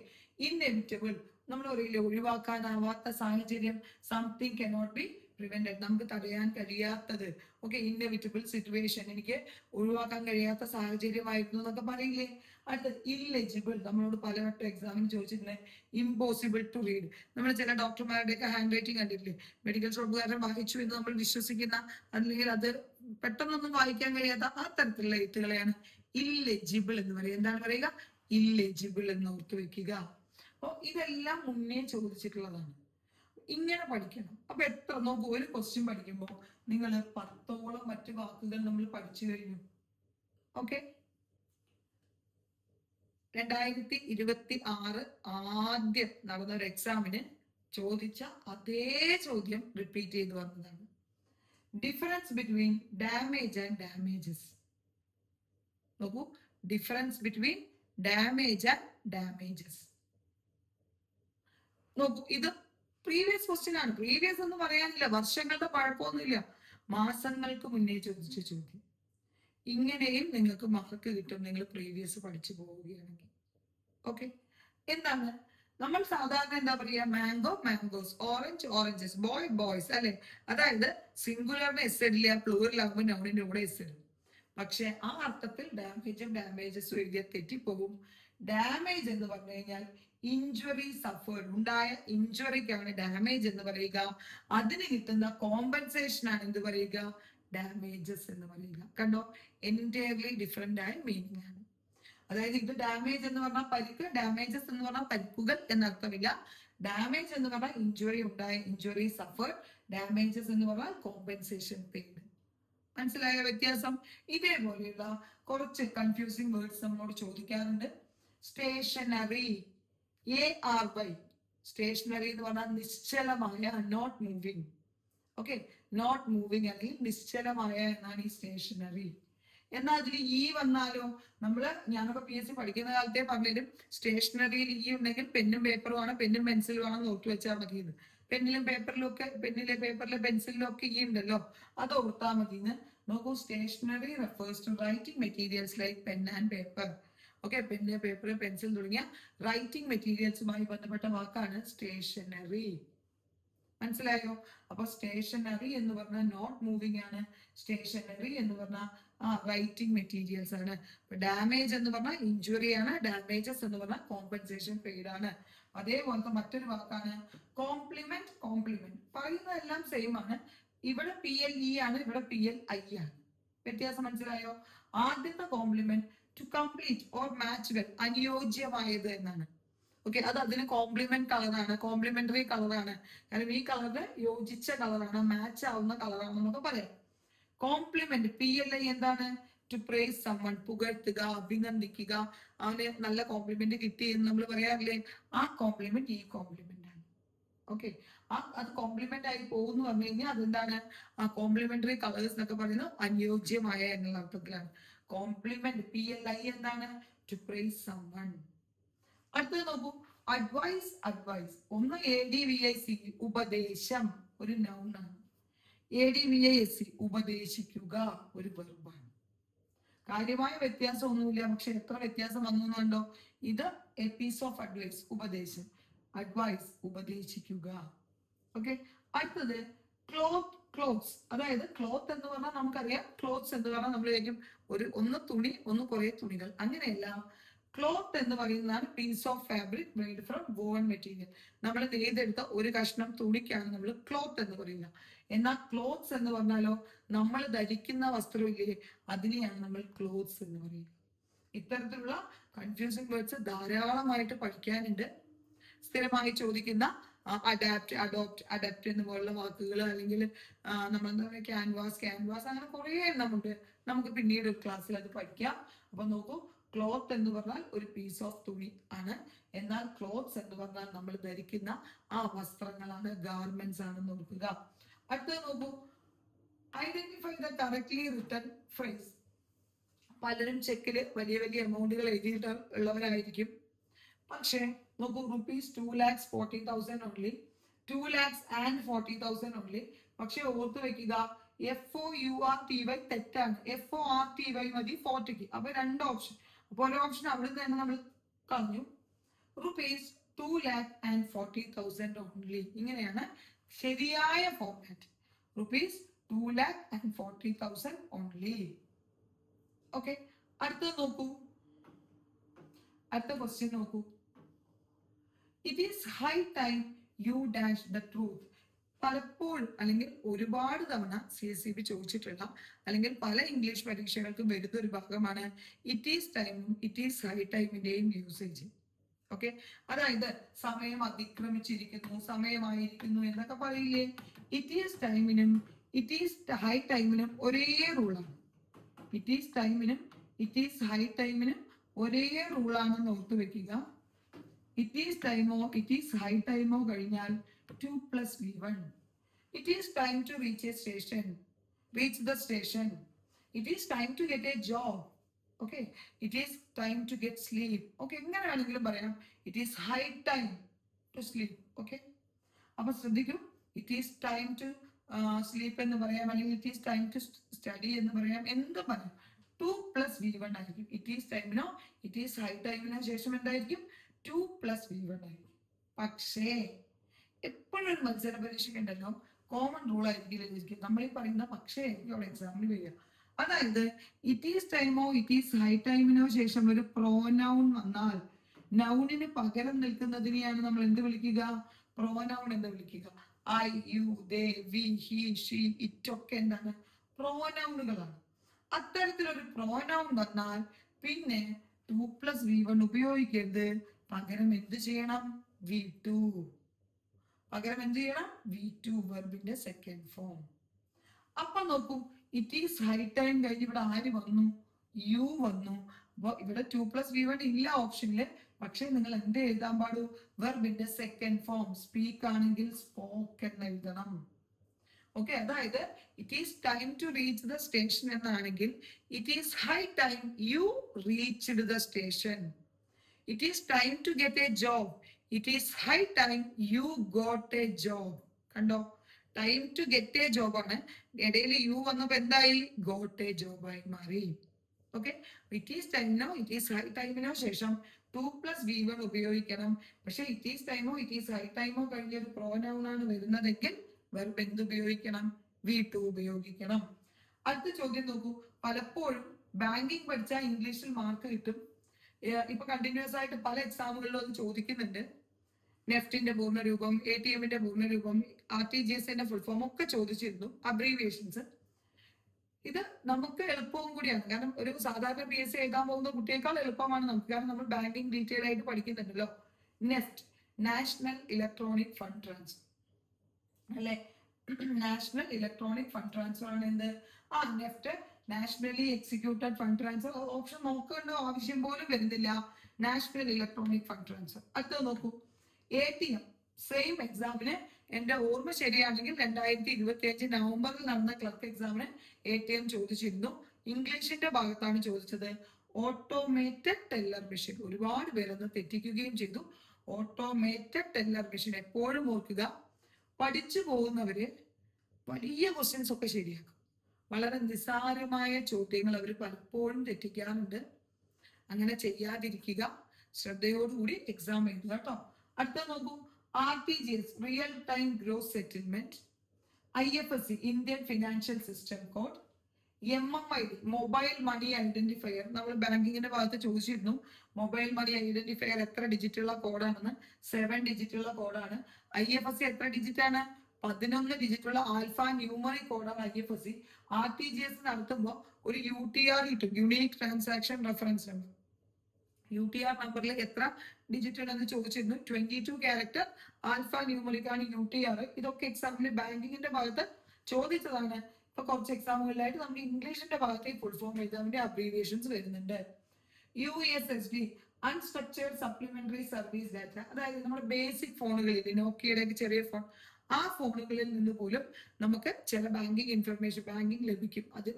ഇന്നെവിറ്റബിൾ, നമ്മൾ പറയില്ലേ ഒഴിവാക്കാനാവാത്ത സാഹചര്യം, സംതിങ് കനോട്ട് ബി പ്രിവെന്റഡ്, നമുക്ക് തടയാൻ കഴിയാത്തത്. ഓക്കെ, ഇന്നെവിറ്റബിൾ സിറ്റുവേഷൻ, എനിക്ക് ഒഴിവാക്കാൻ കഴിയാത്ത സാഹചര്യമായിരുന്നു എന്നൊക്കെ പറയില്ലേ. അടുത്തത് ഇല്ലെജിബിൾ, നമ്മളോട് പലവട്ടം എക്സാമിന് ചോദിച്ചിട്ടുണ്ട്. ഇമ്പോസിബിൾ ടു റീഡ്, നമ്മൾ ചില ഡോക്ടർമാരുടെയൊക്കെ ഹാൻഡ് റൈറ്റിംഗ് കണ്ടിട്ടില്ലേ, മെഡിക്കൽ ഷോപ്പുകാരൻ വായിച്ചു എന്ന് നമ്മൾ വിശ്വസിക്കുന്ന, അല്ലെങ്കിൽ അത് പെട്ടെന്നൊന്നും വായിക്കാൻ കഴിയാത്ത ആ തരത്തിലുള്ള എഴുത്തുകളെയാണ് ഇല്ലെജിബിൾ എന്ന് പറയുക. എന്താണ് പറയുക? ഇല്ലെജിബിൾ എന്ന് ഓർത്ത് വെക്കുക. അപ്പൊ ഇതെല്ലാം മുന്നേ ചോദിച്ചിട്ടുള്ളതാണ്. ഇങ്ങനെ പഠിക്കണം. അപ്പൊ എത്ര നോക്കൂ, ഒരു ക്വസ്റ്റ്യൻ പഠിക്കുമ്പോൾ നിങ്ങൾ 10ഓളം മറ്റു വാക്കുകൾ നമ്മൾ പഠിച്ചു കഴിഞ്ഞു. ഓക്കെ, 2026 ആദ്യം നടന്ന ഒരു എക്സാമിന് ചോദിച്ച അതേ ചോദ്യം റിപ്പീറ്റ് ചെയ്ത് വന്നതാണ്. Difference between damage and damages. നോക്കൂ, difference between damage and damages. നോക്കൂ, ഇത് പ്രീവിയസ് ക്വസ്റ്റ്യൻ ആണ്. പ്രീവിയസ് എന്ന് പറയാനില്ല, വർഷങ്ങളുടെ പഴക്കമൊന്നുമില്ല, മാസങ്ങൾക്ക് മുന്നേ ചോദിച്ച ചോദ്യം. ഇങ്ങനെയും നിങ്ങൾക്ക് മാർക്ക് കിട്ടും നിങ്ങൾ പ്രീവിയസ് പഠിച്ചു പോവുകയാണെങ്കിൽ. ഓക്കെ, എന്താണ് നമ്മൾ സാധാരണ എന്താ പറയുക? Mango mangoes, orange oranges, boy boys, അല്ലെ? അതായത് സിംഗുലറിന് എസ് ഇടില്ല, പ്ലൂറൽ ആകുമ്പോൾ നൗണിന്റെ കൂടെ എസ് ഇടും. പക്ഷെ ആ അർത്ഥത്തിൽ ഡാമേജും ഡാമേജസും എഴുതിയ തെറ്റിപ്പോകും. ഡാമേജ് എന്ന് പറഞ്ഞു കഴിഞ്ഞാൽ ഇഞ്ചുറി സഫേർഡ്, ഉണ്ടായ ഇഞ്ചുറിക്കാണ് ഡാമേജ് എന്ന് പറയുക. അതിന് കിട്ടുന്ന കോമ്പൻസേഷൻ ആണ് എന്ത് പറയുക? ഡാമേജസ് എന്ന് പറയുക. കണ്ടോ, എൻറ്റയർലി ഡിഫറെന്റ് ആയ മീനിങ് ആണ്. അതായത് ഇത് ഡാമേജ് എന്ന് പറഞ്ഞാൽ പരിക്ക്, ഡാമേജസ് എന്ന് പറഞ്ഞാൽ പരിക്കുകൾ എന്നർത്ഥമില്ല. ഡാമേജ് എന്ന് പറഞ്ഞാൽ ഇഞ്ചുറി ഉണ്ടായ, ഇഞ്ചുറി സഫേർഡ്. ഡാമേജസ് എന്ന് പറഞ്ഞാൽ കോമ്പൻസേഷൻ പെയ്ഡ്. മനസ്സിലായ വ്യത്യാസം? ഇതേപോലെയുള്ള കുറച്ച് കൺഫ്യൂസിങ് വേർഡ്സ് നമ്മളോട് ചോദിക്കാറുണ്ട്. സ്റ്റേഷനറി, ARY, സ്റ്റേഷനറി എന്ന് പറഞ്ഞാൽ നിശ്ചലമായ, not moving. Okay, not moving അല്ലെങ്കിൽ നിശ്ചലമായ എന്നാണ് ഈ സ്റ്റേഷനറി. എന്നാൽ അതിൽ ഈ വന്നാലോ? ഞാനൊക്കെ PSC പഠിക്കുന്ന കാലത്തെ പറഞ്ഞുതരും, സ്റ്റേഷനറിയിൽ ഈ ഉണ്ടെങ്കിൽ പെന്നും പേപ്പറും ആണ്, പെന്നും പെൻസിലും ആണ്, നോക്കി വെച്ചാൽ മതി. പെന്നിലും പേപ്പറിലും ഒക്കെ, പേപ്പറിലും പെൻസിലിലും ഒക്കെ ഈ ഉണ്ടല്ലോ, അത് ഓർത്താൽ മതി. നോക്കൂ, stationery refers to writing materials like pen and paper. Okay, pen, paper, pencil തുടങ്ങിയ റൈറ്റിംഗ് മെറ്റീരിയൽസുമായി ബന്ധപ്പെട്ട വാക്കാണ് സ്റ്റേഷനറി. മനസ്സിലായോ? അപ്പൊ സ്റ്റേഷനറി എന്ന് പറഞ്ഞാൽ നോട്ട് മൂവിങ് ആണ്, സ്റ്റേഷനറി എന്ന് പറഞ്ഞാൽ റൈറ്റിംഗ് മെറ്റീരിയൽസ് ആണ്. ഡാമേജ് എന്ന് പറഞ്ഞാൽ ഇഞ്ചുറി ആണ്, ഡാമേജസ് എന്ന് പറഞ്ഞാൽ കോമ്പൻസേഷൻ പെയ്ഡ് ആണ്. അതേപോലത്തെ മറ്റൊരു വാക്കാണ് കോംപ്ലിമെന്റ്. കോംപ്ലിമെന്റ് പറയുന്നതെല്ലാം സെയിം ആണ്. ഇവിടെ PLE ആണ്, ഇവിടെ PLI ആണ്. വ്യത്യാസം മനസ്സിലായോ? ആദ്യത്തെ complement to complete or match well, അനുയോജ്യമായത് എന്നാണ്. ഓക്കെ, അത് അതിന് കോംപ്ലിമെന്റ് കളറാണ്, കോംപ്ലിമെന്ററി കളറാണ്. കാരണം ഈ കളറ് യോജിച്ച കളറാണ്, മാച്ച് ആവുന്ന കളറാണ് എന്നൊക്കെ പറയാം. കോംപ്ലിമെന്റ് PLI എന്താണ്? ടു പ്രൈസ് സമ്മൺ, പുകഴ്ത്തുക, അഭിനന്ദിക്കുക, അവന് നല്ല കോംപ്ലിമെന്റ് കിട്ടി എന്ന് നമ്മൾ പറയാറില്ലേ? ആ കോംപ്ലിമെന്റ് ഈ കോംപ്ലിമെന്റ് ആണ്. ഓക്കെ, അത് കോംപ്ലിമെന്റ് ആയി പോകുന്നു പറഞ്ഞു കഴിഞ്ഞാൽ അതെന്താണ്? ആ കോംപ്ലിമെന്ററി കളേഴ്സ് എന്നൊക്കെ പറയുന്നത് അനുയോജ്യമായ എന്നുള്ള അർത്ഥത്തിലാണ്. കോംപ്ലിമെന്റ് PLI എന്താണ്? To praise someone. അടുത്തത് നോക്കൂ, അഡ്വൈസ്. അഡ്വൈസ് ഒന്ന് ADVIC, ഉപദേശം, ഒരു നൗൺ ആണ്. ADVISC, ഉപദേശിക്കുക, ഒരു വെർബാണ്. കാര്യമായ വ്യത്യാസം ഒന്നുമില്ല, പക്ഷെ എത്ര വ്യത്യാസം വന്നു കണ്ടോ? ഇത് എ പീസ് ഓഫ് അഡ്വൈസ്, ഉപദേശം. അഡ്വൈസ്, ഉപദേശിക്കുക. ഓക്കെ, അടുത്തത് ക്ലോത്ത്. ക്ലോത്ത്സ്, അതായത് ക്ലോത്ത് എന്ന് പറഞ്ഞാൽ നമുക്കറിയാം, ക്ലോത്ത്സ് എന്ന് പറഞ്ഞാൽ നമ്മൾ ഒന്ന് തുണി, ഒന്ന് കുറെ തുണികൾ, അങ്ങനെയല്ല. ക്ലോത്ത് എന്ന് പറയുന്നതാണ് piece of fabric made from woven material. നമ്മൾ നെയ്തെടുത്ത ഒരു കഷ്ണം തുണിക്കാണ് നമ്മൾ ക്ലോത്ത് എന്ന് പറയുന്നത്. എന്നാൽ ക്ലോത്ത്സ് എന്ന് പറഞ്ഞാലോ, നമ്മൾ ധരിക്കുന്ന വസ്ത്രമില്ലേ, അതിനെയാണ് നമ്മൾ ക്ലോത്ത്സ് എന്ന് പറയുന്നത്. ഇത്തരത്തിലുള്ള കൺഫ്യൂസിംഗ് വേർഡ്സ് ധാരാളമായിട്ട് പഠിക്കാനുണ്ട്. സ്ഥിരമായി ചോദിക്കുന്ന അഡാപ്റ്റ്, അഡോപ്റ്റ്, അഡാപ്റ്റ് എന്നുപോലുള്ള വാക്കുകൾ, അല്ലെങ്കിൽ നമ്മളെന്താ പറയുക, ക്യാൻവാസ്, ക്യാൻവാസ്, അങ്ങനെ കുറേ എണ്ണമുണ്ട്. നമുക്ക് പിന്നീട് ഒരു ക്ലാസ്സിൽ അത് പഠിക്കാം. അപ്പൊ നോക്കൂ, ക്ലോത്ത് എന്ന് പറഞ്ഞാൽ ഒരു പീസ് ഓഫ് തുണി ആണ്. എന്നാൽ ക്ലോത്ത്സ് എന്ന് പറഞ്ഞാൽ നമ്മൾ ധരിക്കുന്ന ആ വസ്ത്രങ്ങളാണ്, ഗാർമെന്റ്സ് ആണെന്ന് ഓർക്കുക. അടുത്തത് നോക്കൂ, identify the correctly written phrase. പലരും ചെക്കില് വലിയ വലിയ എമൗണ്ടുകൾ എഴുതിയിട്ട് ഉള്ളവരായിരിക്കും. പക്ഷേ നോക്കൂ, ₹2,40,000 ഓൺലി, 2,40,000 ഓൺലി. പക്ഷെ ഓർത്ത് വെക്കുക, FOURTY തെറ്റാണ്. FORTY മതി 40ക്ക്. അപ്പൊ 2 ഓപ്ഷൻ. അപ്പൊ ഒരു ഓപ്ഷൻ അവിടെ നിന്ന് തന്നെ നമ്മൾ കളഞ്ഞു. Rupees 2,40,000 only. ഇങ്ങനെയാണ് ശരിയായ ഫോർമാറ്റ്. Rupees 2,40,000 only. ഓക്കെ, അടുത്തത് നോക്കൂ. അടുത്ത ക്വസ്റ്റ്യൻ നോക്കൂ. It is high time you dash the truth. പലപ്പോഴും അല്ലെങ്കിൽ ഒരുപാട് തവണ CSEB ചോദിച്ചിട്ടുള്ള അല്ലെങ്കിൽ പല ഇംഗ്ലീഷ് പരീക്ഷകൾക്കും വരുന്ന ഒരു ഭാഗമാണ് ഇറ്റ് ഈസ് ടൈമും ഇറ്റ് ഈസ് ഹൈ ടൈമിന്റെയും യൂസേജ്. ഓക്കെ, അതായത് സമയം അതിക്രമിച്ചിരിക്കുന്നു, സമയമായിരിക്കുന്നു എന്നൊക്കെ പറയില്ലേ. ഇറ്റ് ഈസ് ടൈമിനും ഇറ്റ് ഈസ് ഹൈ ടൈമിനും ഒരേ റൂളാണ്. ഇറ്റ് ഈസ് ടൈമിനും ഇറ്റ് ഈസ് ഹൈ ടൈമിനും ഒരേ റൂളാണെന്ന് ഓർത്തു വെക്കുക. ഇറ്റ് ഈസ് ടൈമോ ഇറ്റ് ഈസ് ഹൈ ടൈമോ കഴിഞ്ഞാൽ 2 + V1. It is time to reach a station. Reach the station. It is time to get a job. Okay. It is time to get sleep. Okay. എങ്ങനെ വേണമെങ്കിലും പറയാം. It is high time to sleep. Okay. അപ്പൊ ശ്രദ്ധിക്കൂ. It is time to sleep എന്ന് പറയാം, അല്ലെങ്കിൽ it is time to study എന്ന് പറയാം, എന്ത് പറയാം. 2 + V1 ആയിരിക്കും. It is ടൈമിനോ it is high ടൈമിനോ ശേഷം എന്തായിരിക്കും? 2 + V1 ആയിരിക്കും. പക്ഷേ എപ്പോഴും ഒരു മത്സര പരീക്ഷയ്ക്ക് ഉണ്ടല്ലോ കോമൺ റൂൾ ആയിരിക്കും നമ്മൾ ഈ പറയുന്ന പക്ഷേ അവിടെ എക്സാമിന് വരിക. അതായത് ഇറ്റ് ഈസ് ടൈമോ ഇറ്റ് ഈസ് ഹൈ ടൈമിനോ ശേഷം ഒരു പ്രോനൗൺ വന്നാൽ നൗണിന് പകരം നിൽക്കുന്നതിനെയാണ് നമ്മൾ എന്ത് വിളിക്കുക? പ്രോനൗൺ എന്ന് വിളിക്കുക. I, you, they, we, he, she, it ഒക്കെ എന്താണ്? പ്രോനൗണുകളാണ്. അത്തരത്തിലൊരു പ്രോനൗൺ വന്നാൽ പിന്നെ 2 + V1 ഉപയോഗിക്കരുത്. പകരം എന്ത് ചെയ്യണം? V2. പകരം എന്ത് ചെയ്യണം? V2, വെർബിന്റെ second form. അപ്പൊ നോക്കൂ, ഇറ്റ് ഈസ് ഹൈ ടൈം കഴിഞ്ഞ് ഇവിടെ ആര് വന്നു? യു വന്നു. അപ്പൊ ഇവിടെ 2 + V1 ഇല്ല ഓപ്ഷനില്. പക്ഷെ നിങ്ങൾ എന്ത് എഴുതാൻ പാടൂ? വെർബിന്റെ സെക്കൻഡ് ഫോം. സ്പീക്ക് ആണെങ്കിൽ സ്പോക്ക് എന്ന് എഴുതണം. ഓക്കെ, അതായത് it is time to reach the station എന്നാണെങ്കിൽ it is high time you reached the station. It is time to get a job. It is high time you got a job. കണ്ടോ? Time to get a job ആണ്. ഇടയിൽ U വന്നപ്പോ എന്തായി? Got a job ആയി മാറി. Okay, it is ടൈമിനോ it is high ടൈമിനോ ശേഷം 2 + V1 ഉപയോഗിക്കണം. പക്ഷെ ഇറ്റ് ഈസ് ടൈമോ ഇറ്റ് ഈസ് ഹൈ ടൈമോ കഴിഞ്ഞ ഒരു പ്രോനൗൺ ആണ് വരുന്നതെങ്കിൽ വെർബ് എന്ത് ഉപയോഗിക്കണം? V2 ഉപയോഗിക്കണം. അടുത്ത ചോദ്യം നോക്കൂ. പലപ്പോഴും ബാങ്കിങ് പഠിച്ചാൽ ഇംഗ്ലീഷിൽ മാർക്ക് കിട്ടും. ഇപ്പൊ കണ്ടിന്യൂസ് ആയിട്ട് പല എക്സാമുകളിലും അത് ചോദിക്കുന്നുണ്ട്. നെഫ്റ്റിന്റെ പൂർണ്ണരൂപം, ATMന്റെ പൂർണ്ണരൂപം, RTGSന്റെ ഫുൾ ഫോം ഒക്കെ ചോദിച്ചിരുന്നു, അബ്രീവിയേഷൻസ്. ഇത് നമുക്ക് എളുപ്പവും കൂടിയാണ്. കാരണം ഒരു സാധാരണ PSC എഴുതാൻ പോകുന്ന കുട്ടിയേക്കാൾ എളുപ്പമാണ് നമുക്ക്. കാരണം നമ്മൾ ബാങ്കിങ് ഡീറ്റെയിൽ ആയിട്ട് പഠിക്കുന്നുണ്ടല്ലോ. NEFT, national electronic fund transfer അല്ലെ? നാഷണൽ ഇലക്ട്രോണിക് ഫണ്ട് ട്രാൻസ്ഫർ ആണ് എന്ത്? NEFT, nationally executed fund transfer. Option നോക്കേണ്ട ആവശ്യം പോലും വരുന്നില്ല. National electronic fund transfer. അടുത്തത് നോക്കൂ. ATM സെയിം എക്സാമിന് എന്റെ ഓർമ്മ ശരിയാണെങ്കിൽ 2025 നവംബറിൽ നടന്ന ക്ലർക്ക് എക്സാമിന് ATM ചോദിച്ചിരുന്നു. ഇംഗ്ലീഷിന്റെ ഭാഗത്താണ് ചോദിച്ചത്. Automated teller machine. ഒരുപാട് പേരൊന്ന് തെറ്റിക്കുകയും ചെയ്തു. Automated teller machine. എപ്പോഴും ഓർക്കുക, പഠിച്ചു പോകുന്നവര് വലിയ ക്വസ്റ്റ്യൻസ് ഒക്കെ ശരിയാക്കും. വളരെ നിസ്സാരമായ ചോദ്യങ്ങൾ അവർ പലപ്പോഴും തെറ്റിക്കാറുണ്ട്. അങ്ങനെ ചെയ്യാതിരിക്കുക. ശ്രദ്ധയോടുകൂടി എക്സാം എഴുതുക കേട്ടോ. അടുത്ത നോക്കൂ. RTGS, real time gross settlement. IFSC, Indian financial system code. MMID, mobile money identifier. നമ്മൾ ബാങ്കിങ്ങിന്റെ ഭാഗത്ത് ചോദിച്ചിരുന്നു മൊബൈൽ മണി ഐഡന്റിഫയർ എത്ര ഡിജിറ്റുള്ള കോഡാണെന്ന്. 7 ഡിജിറ്റുള്ള കോഡാണ്. IFSC എത്ര ഡിജിറ്റ് ആണ്? 11 ഡിജിറ്റുള്ള ആൽഫ ന്യൂമറിക് കോഡാണ് IFSC. RTGS നടത്തുമ്പോൾ ഒരു UTR കിട്ടും, unique transaction reference number. UTR നമ്പറിൽ എത്ര ഡിജിറ്റ് ഉണ്ടെന്ന് ചോദിച്ചിരുന്നു. 22 ക്യാരക്ടർ ആൽഫ ന്യൂമറിക് ആണ് UTR. ഇതൊക്കെ എക്സാമിന് ബാങ്കിങ്ങിന്റെ ഭാഗത്ത് ചോദിച്ചതാണ്. ഇപ്പൊ കുറച്ച് എക്സാമുകളിലായിട്ട് നമുക്ക് ഇംഗ്ലീഷിന്റെ ഭാഗത്ത് ഫുൾ ഫോം എഴുതാമിന്റെ അബ്രീവിയേഷൻസ് വരുന്നുണ്ട്. UESSD, unstructured supplementary service data. അതായത് നമ്മുടെ ബേസിക് ഫോണുകളിൽ, നോക്കിയുടെ ചെറിയ ഫോൺ, ആ ഫോണുകളിൽ നിന്ന് പോലും നമുക്ക് ചില ബാങ്കിങ് ഇൻഫർമേഷൻ, ബാങ്കിങ് ലഭിക്കും. അത്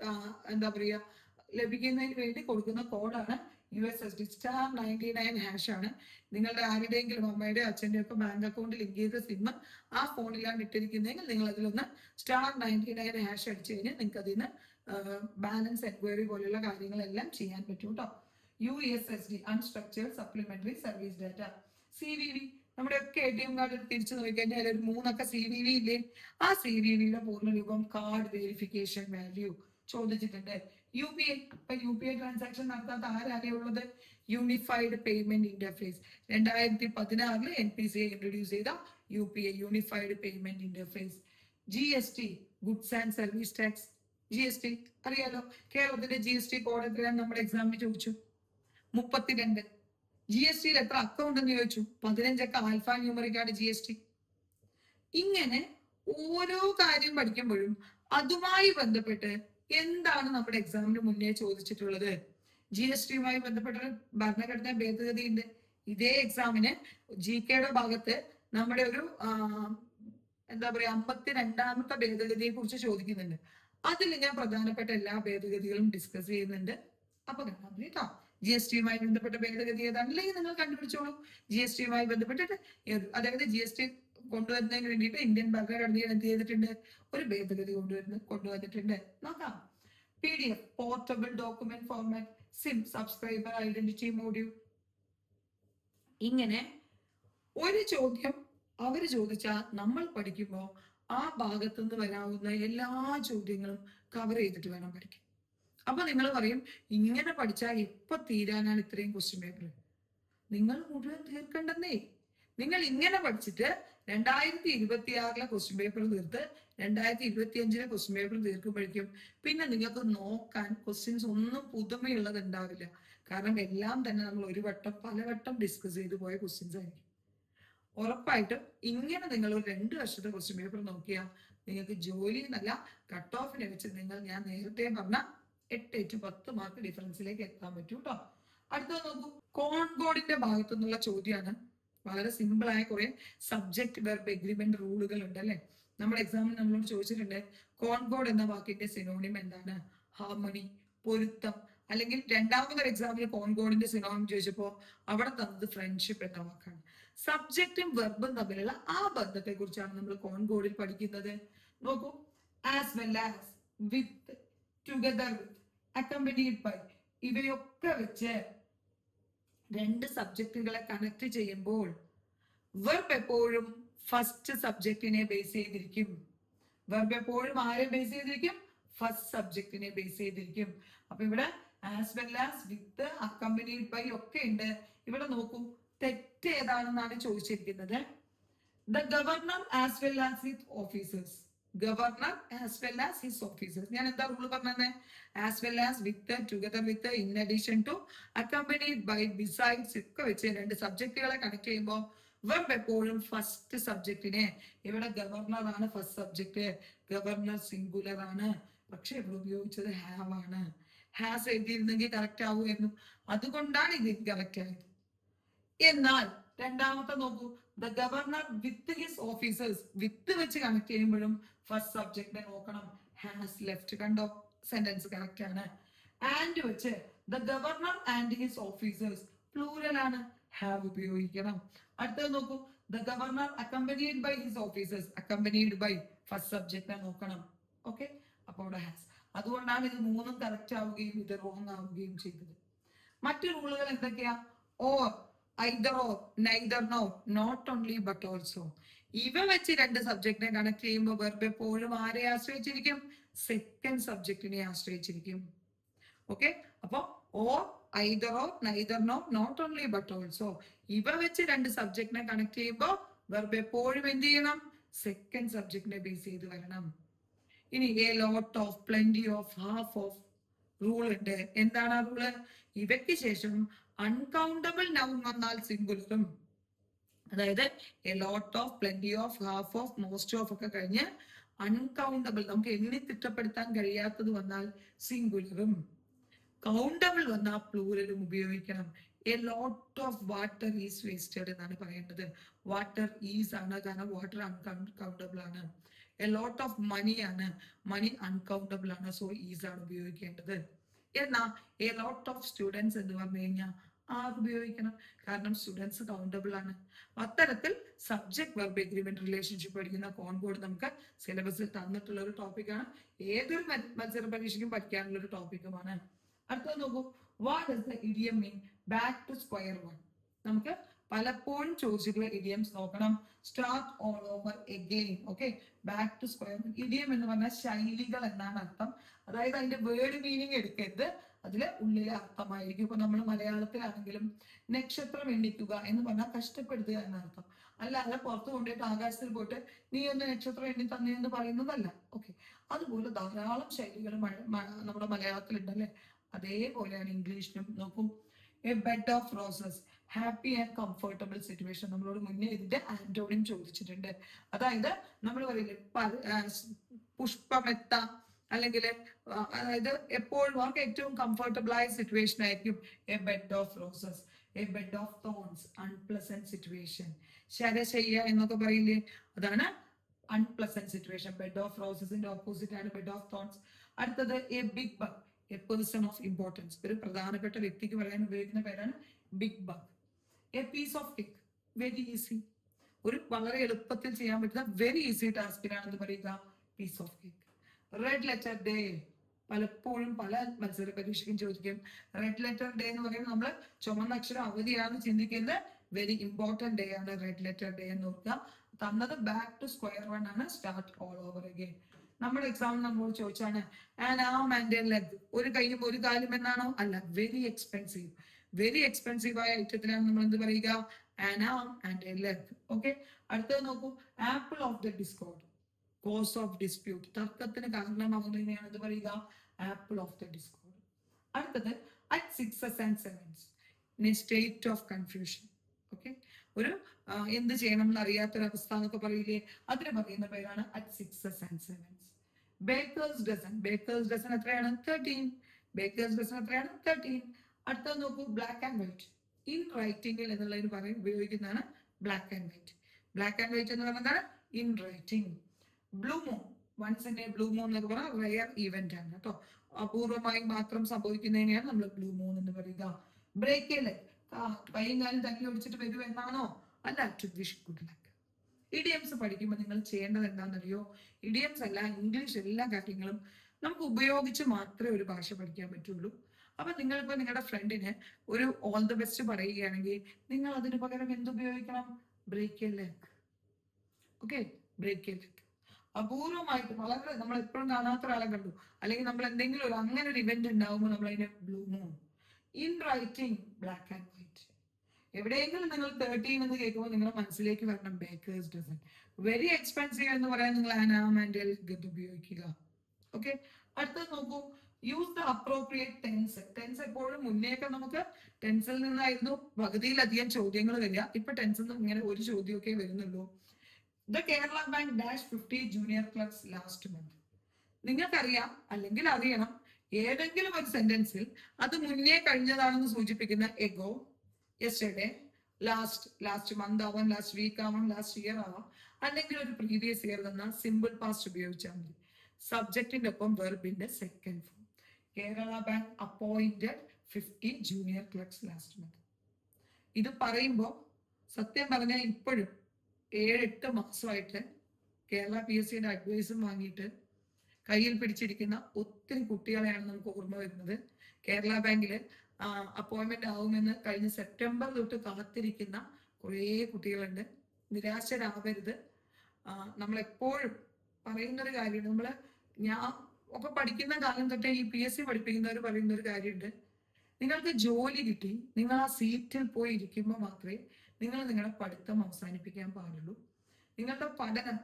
എന്താ പറയുക, ലഭിക്കുന്നതിന് വേണ്ടി കൊടുക്കുന്ന കോഡാണ് USSD *99# ആണ്. നിങ്ങളുടെ ആരുടെയെങ്കിലും അമ്മയുടെ അച്ഛൻ്റെ ഒക്കെ ബാങ്ക് അക്കൗണ്ട് ലിങ്ക് ചെയ്ത സിം ആ ഫോണിലാണ് ഇട്ടിരിക്കുന്നതെങ്കിൽ നിങ്ങൾ അതിലൊന്ന് *99# അടിച്ചു കഴിഞ്ഞാൽ നിങ്ങൾക്ക് അതിന് ബാലൻസ് എൻക്വയറി പോലുള്ള കാര്യങ്ങളെല്ലാം ചെയ്യാൻ പറ്റും കേട്ടോ. USSD unstructured supplementary service data. CVV നമ്മുടെ ഒക്കെ ATM കാർഡ് തിരിച്ചു നോക്കിക്കഴിഞ്ഞാൽ ഒരു 3 CVV ഇല്ലേ? ആ CVVയുടെ പൂർണ്ണരൂപം കാർഡ് വെരിഫിക്കേഷൻ വാല്യൂ ചോദിച്ചിട്ടുണ്ട്. UPI ഇപ്പൊ UPI ട്രാൻസാക്ഷൻ നടത്താത്ത ആരാകെ ഉള്ളത്? Unified payment interface. 2016 NPCI introduce ചെയ്ത UPI unified payment interface. GST goods and service tax. GST അറിയാലോ, കേരളത്തിന്റെ GST കോഡ് എത്രയാണ് നമ്മുടെ എക്സാമിന് ചോദിച്ചു? 32. GSTയിൽ എത്ര അക്കൗണ്ട് എന്ന് ചോദിച്ചു? 15 ആൽഫ ന്യൂമറിക്കാണ് GST. ഇങ്ങനെ ഓരോ കാര്യം പഠിക്കുമ്പോഴും അതുമായി ബന്ധപ്പെട്ട് എന്താണ് നമ്മുടെ എക്സാമിന് മുന്നേ ചോദിച്ചിട്ടുള്ളത്? GSTയുമായി ബന്ധപ്പെട്ട ഭരണഘടനാ ഭേദഗതി ഉണ്ട്. ഇതേ എക്സാമിന് GKയുടെ ഭാഗത്ത് നമ്മുടെ ഒരു എന്താ പറയാ 52ാമത്തെ ഭേദഗതിയെ കുറിച്ച് ചോദിക്കുന്നുണ്ട്. അതിൽ ഞാൻ പ്രധാനപ്പെട്ട എല്ലാ ഭേദഗതികളും ഡിസ്കസ് ചെയ്യുന്നുണ്ട്. അപ്പൊ കാണാം കേട്ടോ. GSTയുമായി ബന്ധപ്പെട്ട ഭേദഗതി ഏതാണല്ലെങ്കിൽ നിങ്ങൾ കണ്ടുപിടിച്ചോളൂ. GSTയുമായി ബന്ധപ്പെട്ടിട്ട് അതായത് GST കൊണ്ടുവരുന്നതിന് വേണ്ടിയിട്ട് ഇന്ത്യൻ ഭരണഘടനയിൽ എന്ത് ചെയ്തിട്ടുണ്ട്? ഒരു ഭേദഗതി കൊണ്ടുവന്നിട്ടുണ്ട്. നോക്കാം. PDF portable document format. SIM subscriber identity module. ഇങ്ങനെ ഒരു ചോദ്യം അവര് ചോദിച്ചാൽ നമ്മൾ പഠിക്കുമ്പോൾ ആ ഭാഗത്തു നിന്ന് വരാവുന്ന എല്ലാ ചോദ്യങ്ങളും കവർ ചെയ്തിട്ട് വേണം പഠിക്കാൻ. അപ്പൊ നിങ്ങൾ പറയും ഇങ്ങനെ പഠിച്ചാൽ എപ്പോ തീരാനാണ് ഇത്രയും ക്വസ്റ്റ്യൻ പേപ്പർ? നിങ്ങൾ മുഴുവൻ തീർക്കണ്ടെന്നേ. നിങ്ങൾ ഇങ്ങനെ പഠിച്ചിട്ട് 2026 ക്വസ്റ്റ്യൻ പേപ്പർ തീർത്ത് 2025 ക്വസ്റ്റ്യൻ പേപ്പർ തീർക്കുമ്പോഴേക്കും പിന്നെ നിങ്ങൾക്ക് നോക്കാൻ ക്വസ്റ്റ്യൻസ് ഒന്നും പുതുമയുള്ളത് ഉണ്ടാവില്ല. കാരണം എല്ലാം തന്നെ നമ്മൾ ഒരു വട്ടം പലവട്ടം ഡിസ്കസ് ചെയ്ത് പോയ ക്വസ്റ്റ്യൻസ് ആയിരിക്കും. ഉറപ്പായിട്ടും ഇങ്ങനെ നിങ്ങൾ ഒരു 2 വർഷത്തെ ക്വസ്റ്റ്യൻ പേപ്പർ നോക്കിയാൽ നിങ്ങൾക്ക് ജോലി എന്നല്ല കട്ട് ഓഫിനെ വെച്ച് ഞാൻ നേരത്തെ പറഞ്ഞ 8 to 10 മാർക്ക് ഡിഫറൻസിലേക്ക് എത്താൻ പറ്റും കേട്ടോ. അടുത്തത് നോക്കൂ. കോൺകോഡിന്റെ ഭാഗത്തു നിന്നുള്ള ചോദ്യമാണ്. വളരെ സിമ്പിൾ ആയ കുറെ സബ്ജക്ട് വെർബ് എഗ്രിമെന്റ് റൂളുകൾ ഉണ്ട് അല്ലെ? നമ്മുടെ എക്സാമിൽ നമ്മളോട് ചോദിച്ചിട്ടുണ്ട് കോൺകോഡ് എന്ന വാക്കിന്റെ സിനോണിം എന്താണ്? ഹാർമണി, പൊരുത്തം. അല്ലെങ്കിൽ രണ്ടാമതൊരു എക്സാമിൽ കോൺകോഡിന്റെ സിനോണിം ചോദിച്ചപ്പോ അവിടെ തന്നത് ഫ്രണ്ട്ഷിപ്പ് എന്ന വാക്കാണ്. സബ്ജക്റ്റും വെർബും തമ്മിലുള്ള ആ ബന്ധത്തെ കുറിച്ചാണ് നമ്മൾ കോൺകോഡിൽ പഠിക്കുന്നത്. നോക്കൂ. As well as, with, together with, accompanied by, ഇവയൊക്കെ വെച്ച് 2 സബ്ജക്റ്റുകളെ കണക്ട് ചെയ്യുമ്പോൾ വെർബ് എപ്പോഴും ഫസ്റ്റ് സബ്ജക്റ്റിനെ ബേസ് ചെയ്തിരിക്കും. വെർബ് എപ്പോഴും ആരെ ബേസ് ചെയ്തിരിക്കും? ഫസ്റ്റ് സബ്ജക്റ്റിനെ ബേസ് ചെയ്തിരിക്കും. അപ്പൊ ഇവിടെ as well as, with, accompanied by ഒക്കെ ഉണ്ട്. ഇവിടെ നോക്കൂ, തെറ്റ് ഏതാണെന്നാണ് ചോദിച്ചിരിക്കുന്നത്. The governor as well as his officers. Governor as well as his officers. ഞാൻ എന്താ റൂൾ പറഞ്ഞത്? As well as, with, together with, in addition to, accompanied by, besides ഒക്കെ വെച്ച് 2 സബ്ജക്റ്റുകളെ കണക്ട് ചെയ്യുമ്പോൾ വെർബ് എപ്പോഴും ഫസ്റ്റ് സബ്ജക്റ്റിനെ, ഇവിടെ ഗവർണർ ആണ് ഫസ്റ്റ് സബ്ജക്ട്, ഗവർണർ സിംഗുലർ ആണ്, പക്ഷെ ഇവിടെ ഉപയോഗിച്ചത് ഹാവ് ആണ്. ഹാസ് എഴുതിയിരുന്നെങ്കിൽ കറക്റ്റ് ആവുമായിരുന്നു. അതുകൊണ്ടാണ് ഇത് കറക്റ്റ് ആയത്. എന്നാൽ രണ്ടാമത്തെ നോക്കൂ. The governor with his officers, with വെച്ച് കണക്ട് ചെയ്യുമ്പോഴും ഫസ്റ്റ് സബ്ജക്റ്റിനെ നോക്കണം. Has left. കണ്ടോ? സെന്റൻസ് കറക്റ്റ് ആണ്. ആൻഡ് വെച്ച് the governor and his officers, plural ആണ്, ഹാവ് ഉപയോഗിക്കണം. അടുത്തത് നോക്കൂ. The governor accompanied by his officers, accompanied by first സബ്ജക്റ്റിനെ നോക്കണം. ഓക്കെ, അപ്പൊ ഇവിടെ ഹാസ്. അതുകൊണ്ടാണ് ഇത് 3ഉം കറക്റ്റ് ആവുകയും ഇത് റോങ് ആവുകയും ചെയ്തത്. മറ്റു റൂളുകൾ എന്തൊക്കെയാ? Or, either or, neither nor, not only but also. ഇവ വെച്ച് 2 സബ്ജക്റ്റിനെ കണക്ട് ചെയ്യുമ്പോൾ വെർബ് എപ്പോഴും ആരെ ആശ്രയിച്ചിരിക്കും? സെക്കൻഡ് സബ്ജക്റ്റിനെ ആശ്രയിച്ചിരിക്കും. ഓക്കെ, അപ്പൊ or, either or, neither nor, not only but also. ഇവ വെച്ച് 2 സബ്ജക്റ്റിനെ കണക്ട് ചെയ്യുമ്പോൾ വെർബ് എപ്പോഴും എന്ത് ചെയ്യണം? സെക്കൻഡ് സബ്ജക്റ്റിനെ ബേസ് ചെയ്ത് വരണം. ഇനി a lot of, plenty of, half of rule ഉണ്ട്. എന്താണ് ആ റൂള്? ഇവയ്ക്ക് ശേഷം അൺകൗണ്ടബിൾ നൗൺ വന്നാൽ സിംഗുലറും, അതായത് a lot of, plenty of, half of, most of ഒക്കെ കഴിഞ്ഞ് അൺകൗണ്ടബിൾ, നമുക്ക് എണ്ണി തിട്ടപ്പെടുത്താൻ കഴിയാത്തത് വന്നാൽ സിംഗുലറും, കൗണ്ടബിൾ വന്നാൽ പ്ലൂറലും ഉപയോഗിക്കണം. A lot of water is wasted എന്നാണ് പറയേണ്ടത്. വാട്ടർ ഈസ് ആണ്, കാരണം വാട്ടർ അൺകൗണ്ടബിൾ ആണ്. എ ലോട്ട് ഓഫ് മണി ആണ്, മണി അൺകൗണ്ടബിൾ ആണ്, സോ ഈസ് ആണ് ഉപയോഗിക്കേണ്ടത്. എന്നാൽ എ ലോട്ട് ഓഫ് സ്റ്റുഡൻസ് എന്ന് പറഞ്ഞു കഴിഞ്ഞാൽ ആർക്ക് ഉപയോഗിക്കണം? കാരണം സ്റ്റുഡൻസ് കൗണ്ടബിൾ ആണ്. അത്തരത്തിൽ സബ്ജക്ട് വെർബ് എഗ്രിമെന്റ് റിലേഷൻഷിപ്പ് പഠിക്കുന്ന കോൺബോർഡ് നമുക്ക് സിലബസിൽ തന്നിട്ടുള്ള ഒരു ടോപ്പിക്കാണ്. ഏതൊരു മത്സര പരീക്ഷയ്ക്കും പഠിക്കാനുള്ള ഒരു ടോപ്പിക്കുമാണ്. അടുത്തത് നോക്കൂ, what does the idiom mean? Back to square one. നമുക്ക് പലപ്പോഴും ചോദിച്ചിട്ടുള്ള ഇഡിയംസ് നോക്കണം. Start all over again. Okay, back to square. Idiom എന്ന് പറഞ്ഞാൽ ശൈലികൾ എന്നാണ് അർത്ഥം. അതായത് അതിന്റെ വേർഡ് മീനിങ് എടുക്കരുത്, അതില് ഉള്ളിലെ അർത്ഥമായിരിക്കും. ഇപ്പൊ നമ്മൾ മലയാളത്തിലാണെങ്കിലും നക്ഷത്രം എണ്ണിക്കുക എന്ന് പറഞ്ഞാൽ കഷ്ടപ്പെടുത്തുക എന്നർത്ഥം. അല്ലാതെ പുറത്ത് കൊണ്ടുപോയിട്ട് ആകാശത്തിൽ പോയിട്ട് നീ ഒന്ന് നക്ഷത്രം എണ്ണി തന്നെ എന്ന് പറയുന്നതല്ല. ഓക്കെ, അതുപോലെ ധാരാളം ശൈലികൾ നമ്മുടെ മലയാളത്തിലുണ്ട് അല്ലെ. അതേപോലെയാണ് ഇംഗ്ലീഷിലും. നോക്കും, A bed of roses, happy and comfortable situation. നമ്മളോട് മുന്നേ ഇതിന്റെ ആന്റോണിം ചോദിച്ചിട്ടുണ്ട്. അതായത് നമ്മൾ പറയില്ലേ പുഷ്പമെത്ത, അല്ലെങ്കിൽ അതായത് എപ്പോഴും അവർക്ക് ഏറ്റവും കംഫർട്ടബിൾ ആയ സിറ്റുവേഷൻ ആയിരിക്കും a bed of roses, a bed of thorns, unpleasant situation. ശരശയ്യ എന്നൊക്കെ പറയില്ലേ, അതാണ് അൺപ്ലസന്റ് സിറ്റുവേഷൻ. ബെഡ് ഓഫ് റോസസിന്റെ ഓപ്പോസിറ്റ് ആണ് ബെഡ് ഓഫ് തോൺസ്. അടുത്തത് a big bug, a person of importance. ഒരു പ്രധാനപ്പെട്ട വ്യക്തിക്ക് പറയാൻ ഉപയോഗിക്കുന്ന പേരാണ് big bug. A piece of cake, very easy. ഒരു വളരെ എളുപ്പത്തിൽ ചെയ്യാൻ പറ്റുന്ന വെരി ഈസി ടാസ്കിനാണെന്ന് പറയുക piece of cake. Red letter day, പലപ്പോഴും പല മത്സര പരീക്ഷയ്ക്കും ചോദിക്കും. റെഡ് ലെറ്റർ ഡേ എന്ന് പറയുമ്പോൾ നമ്മൾ ചുമന്ന അക്ഷരം അവധിയാണ് ചിന്തിക്കുന്നത്. വെരി ഇമ്പോർട്ടന്റ് ഡേ ആണ് റെഡ് ലെറ്റർ ഡേ എന്ന് ഓർക്കുക. തന്നത് ബാക്ക് ടു സ്ക്വയർ വൺ ആണ്, സ്റ്റാർട്ട് ഓൾ ഓവർ അഗൈൻ. നമ്മുടെ എക്സാമിൽ നമ്മളോട് ചോദിച്ചാണ് an arm and a leg, ഒരു കൈയും ഒരു കാലും എന്നാണോ? അല്ല, വെരി എക്സ്പെൻസീവ്. വെരി എക്സ്പെൻസീവ് ആയ ഐറ്റത്തിലാണ് നമ്മൾ എന്ത് പറയുക? An arm and a leg. Okay, അടുത്തത് നോക്കൂ, apple of the discord, cause of dispute, തർക്കത്തിന് കാരണമാകുന്നതിനെയാണ് ഇത് പറയുക ആപ്പിൾ ഓഫ് ദ ഡിസ്കോർഡ്. അടുത്തത് at sixes and sevens, in a state of confusion. Okay, ഒരു എന്ത് ചെയ്യണം എന്ന് അറിയാത്തൊരവസ്ഥ എന്നൊക്കെ പറയില്ലേ, അതിന് പറയുന്ന പേരാണ് at sixes and sevens. Baker's dozen, baker's dozen എത്രയാണ്? 13. ബേക്കേഴ്സ് ഡസൻ എത്രയാണ്? 13. അടുത്തത് നോക്കൂ, ബ്ലാക്ക് ആൻഡ് വൈറ്റ്. ഇൻ റൈറ്റിംഗിൽ എന്നുള്ളതിന് പറയും ഉപയോഗിക്കുന്നതാണ് black and white. Black and white എന്ന് പറയുന്നത് in writing. Blue moon, once in a blue moon എന്നൊക്കെ പറഞ്ഞാൽ റെയർ ഈവന്റ് ആണ് കേട്ടോ. അപൂർവമായി മാത്രം സംഭവിക്കുന്നതിനെയാണ് നമ്മൾ ബ്ലൂ മൂൺ എന്ന് പറയുക. ബ്രേക്ക് എ ലെഗ്, കൈയും കാലും തല്ലി ഒടിച്ചിട്ട് വരൂ എന്നാണോ? അല്ല, to wish good luck. Idioms പഠിക്കുമ്പോൾ നിങ്ങൾ ചെയ്യേണ്ടത് എന്താണെന്നറിയോ? ഇഡിയംസ് അല്ല, ഇംഗ്ലീഷ് എല്ലാ കാര്യങ്ങളും നമുക്ക് ഉപയോഗിച്ച് മാത്രമേ ഒരു ഭാഷ പഠിക്കാൻ പറ്റുള്ളൂ. അപ്പൊ നിങ്ങളിപ്പോ നിങ്ങളുടെ ഫ്രണ്ടിന് ഒരു ഓൾ ദ ബെസ്റ്റ് പറയുകയാണെങ്കിൽ നിങ്ങൾ അതിന് പകരം എന്തുപയോഗിക്കണം? Break a leg. Okay, break a leg. അപൂർവമായിട്ട് വളരെ നമ്മൾ എപ്പോഴും കാണാത്ത ഒരാളെ കണ്ടു, അല്ലെങ്കിൽ നമ്മൾ എന്തെങ്കിലും ഒരു അങ്ങനെ ഒരു ഇവന്റ് ഉണ്ടാവുമ്പോൾ നമ്മൾ അതിനെ blue moon. In writing black and white. എവിടെയെങ്കിലും നിങ്ങൾ 13 എന്ന് കേൾക്കുമ്പോൾ നിങ്ങളുടെ മനസ്സിലേക്ക് വരണം ബേക്കേഴ്സ് ഡസൻ. വെരി എക്സ്പെൻസീവ് എന്ന് പറയാൻ നിങ്ങൾ ആനാം ആൻഡ് എ ലെഗ് ഉപയോഗിക്കുക. ഓക്കെ, അടുത്തത് നോക്കൂ, use the appropriate tense. Tense എപ്പോഴും മുന്നേയൊക്കെ നമുക്ക് ടെൻസിൽ നിന്നായിരുന്നു പകുതിയിലധികം ചോദ്യങ്ങൾ വരിക. ഇപ്പൊ ടെൻസിൽ നിന്ന് ഇങ്ങനെ ഒരു ചോദ്യമൊക്കെ വരുന്നുള്ളൂ. The Kerala bank dash 50 junior clubs last month. നിങ്ങൾക്കറിയാം, അല്ലെങ്കിൽ അറിയണം, ഏതെങ്കിലും ഒരു സെന്റൻസിൽ അത് മുന്നേ കഴിഞ്ഞതാണെന്ന് സൂചിപ്പിക്കുന്ന എഗോ, യെസ്റ്റർഡേ, ലാസ്റ്റ് മന്ത് ആവാം, ലാസ്റ്റ് വീക്ക് ആവാം, ലാസ്റ്റ് ഇയർ ആവാം, അല്ലെങ്കിൽ ഒരു പ്രീവിയസ് ഇയർ തന്ന സിമ്പിൾ പാസ്റ്റ് ഉപയോഗിച്ചാൽ മതി. സബ്ജക്റ്റിന്റെ ഒപ്പം വെർബിന്റെ second form. Kerala bank appointed 50 junior clubs last month. ഇത് പറയുമ്പോൾ സത്യം പറഞ്ഞാൽ ഇപ്പോഴും 7-8 മാസമായിട്ട് കേരള PSC അഡ്വൈസും വാങ്ങിയിട്ട് കയ്യിൽ പിടിച്ചിരിക്കുന്ന ഒത്തിരി കുട്ടികളെയാണ് നമുക്ക് ഓർമ്മ വരുന്നത്. കേരള ബാങ്കില് അപ്പോയിന്റ്മെന്റ് ആവുമെന്ന് കഴിഞ്ഞ സെപ്റ്റംബർ തൊട്ട് കാത്തിരിക്കുന്ന കുറേ കുട്ടികളുണ്ട്. നിരാശരാവരുത്. നമ്മളെപ്പോഴും പറയുന്നൊരു കാര്യമാണ്, ഞാൻ ഒക്കെ പഠിക്കുന്ന കാലം തൊട്ടേ ഈ PSC പഠിപ്പിക്കുന്നവർ പറയുന്ന ഒരു കാര്യമുണ്ട്. നിങ്ങൾക്ക് ജോലി കിട്ടി, നിങ്ങൾ ആ സീറ്റിൽ പോയി ഇരിക്കുമ്പോൾ മാത്രമേ നിങ്ങൾ നിങ്ങളുടെ പഠിത്തം അവസാനിപ്പിക്കാൻ പാടുള്ളൂ. നിങ്ങളുടെ പഠനം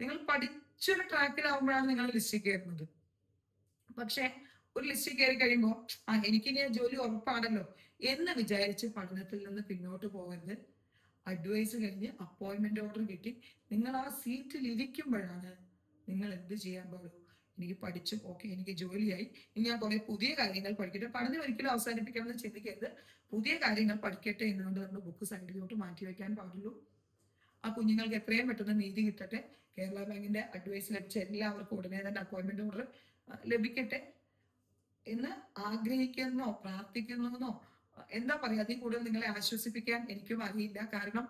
നിങ്ങൾ പഠിച്ചൊരു ട്രാക്കിലാവുമ്പോഴാണ് നിങ്ങൾ ലിസ്റ്റിൽ കയറുന്നത്. പക്ഷെ ഒരു ലിസ്റ്റിൽ കയറി കഴിയുമ്പോൾ എനിക്കിനി ജോലി ഉറപ്പാണല്ലോ എന്ന് വിചാരിച്ച് പഠനത്തിൽ നിന്ന് പിന്നോട്ട് പോകരുത്. അഡ്വൈസ് കഴിഞ്ഞ് അപ്പോയിന്റ്മെന്റ് ഓർഡർ കിട്ടി നിങ്ങൾ ആ സീറ്റിൽ ഇരിക്കുമ്പോഴാണ് നിങ്ങൾ എന്ത് ചെയ്യാൻ പാടുള്ളൂ. എനിക്ക് പഠിച്ചു, ഓക്കെ, എനിക്ക് ജോലിയായി, ഇനി ഞാൻ കുറെ പുതിയ കാര്യങ്ങൾ പഠിക്കട്ടെ. പഠനം ഒരിക്കലും അവസാനിപ്പിക്കണമെന്ന് ചിന്തിക്കരുത്. പുതിയ കാര്യങ്ങൾ പഠിക്കട്ടെ എന്നുകൊണ്ട് നമ്മൾ ബുക്ക് സൈഡിലോട്ട് മാറ്റി വെക്കാൻ പാടുള്ളൂ. ആ കുഞ്ഞുങ്ങൾക്ക് എത്രയും പെട്ടെന്ന് നീതി കിട്ടട്ടെ. കേരള ബാങ്കിന്റെ അഡ്വൈസ് ലഭിച്ച എല്ലാവർക്കും ഉടനെ തന്നെ അപ്പോയിന്റ്മെന്റ് ഓർഡർ ലഭിക്കട്ടെ. എന്ന് ആഗ്രഹിക്കുന്നോ പ്രാർത്ഥിക്കുന്നോ എന്താ പറയാ, അതിൽ കൂടുതൽ നിങ്ങളെ ആശ്വസിപ്പിക്കാൻ എനിക്കും അറിയില്ല. കാരണം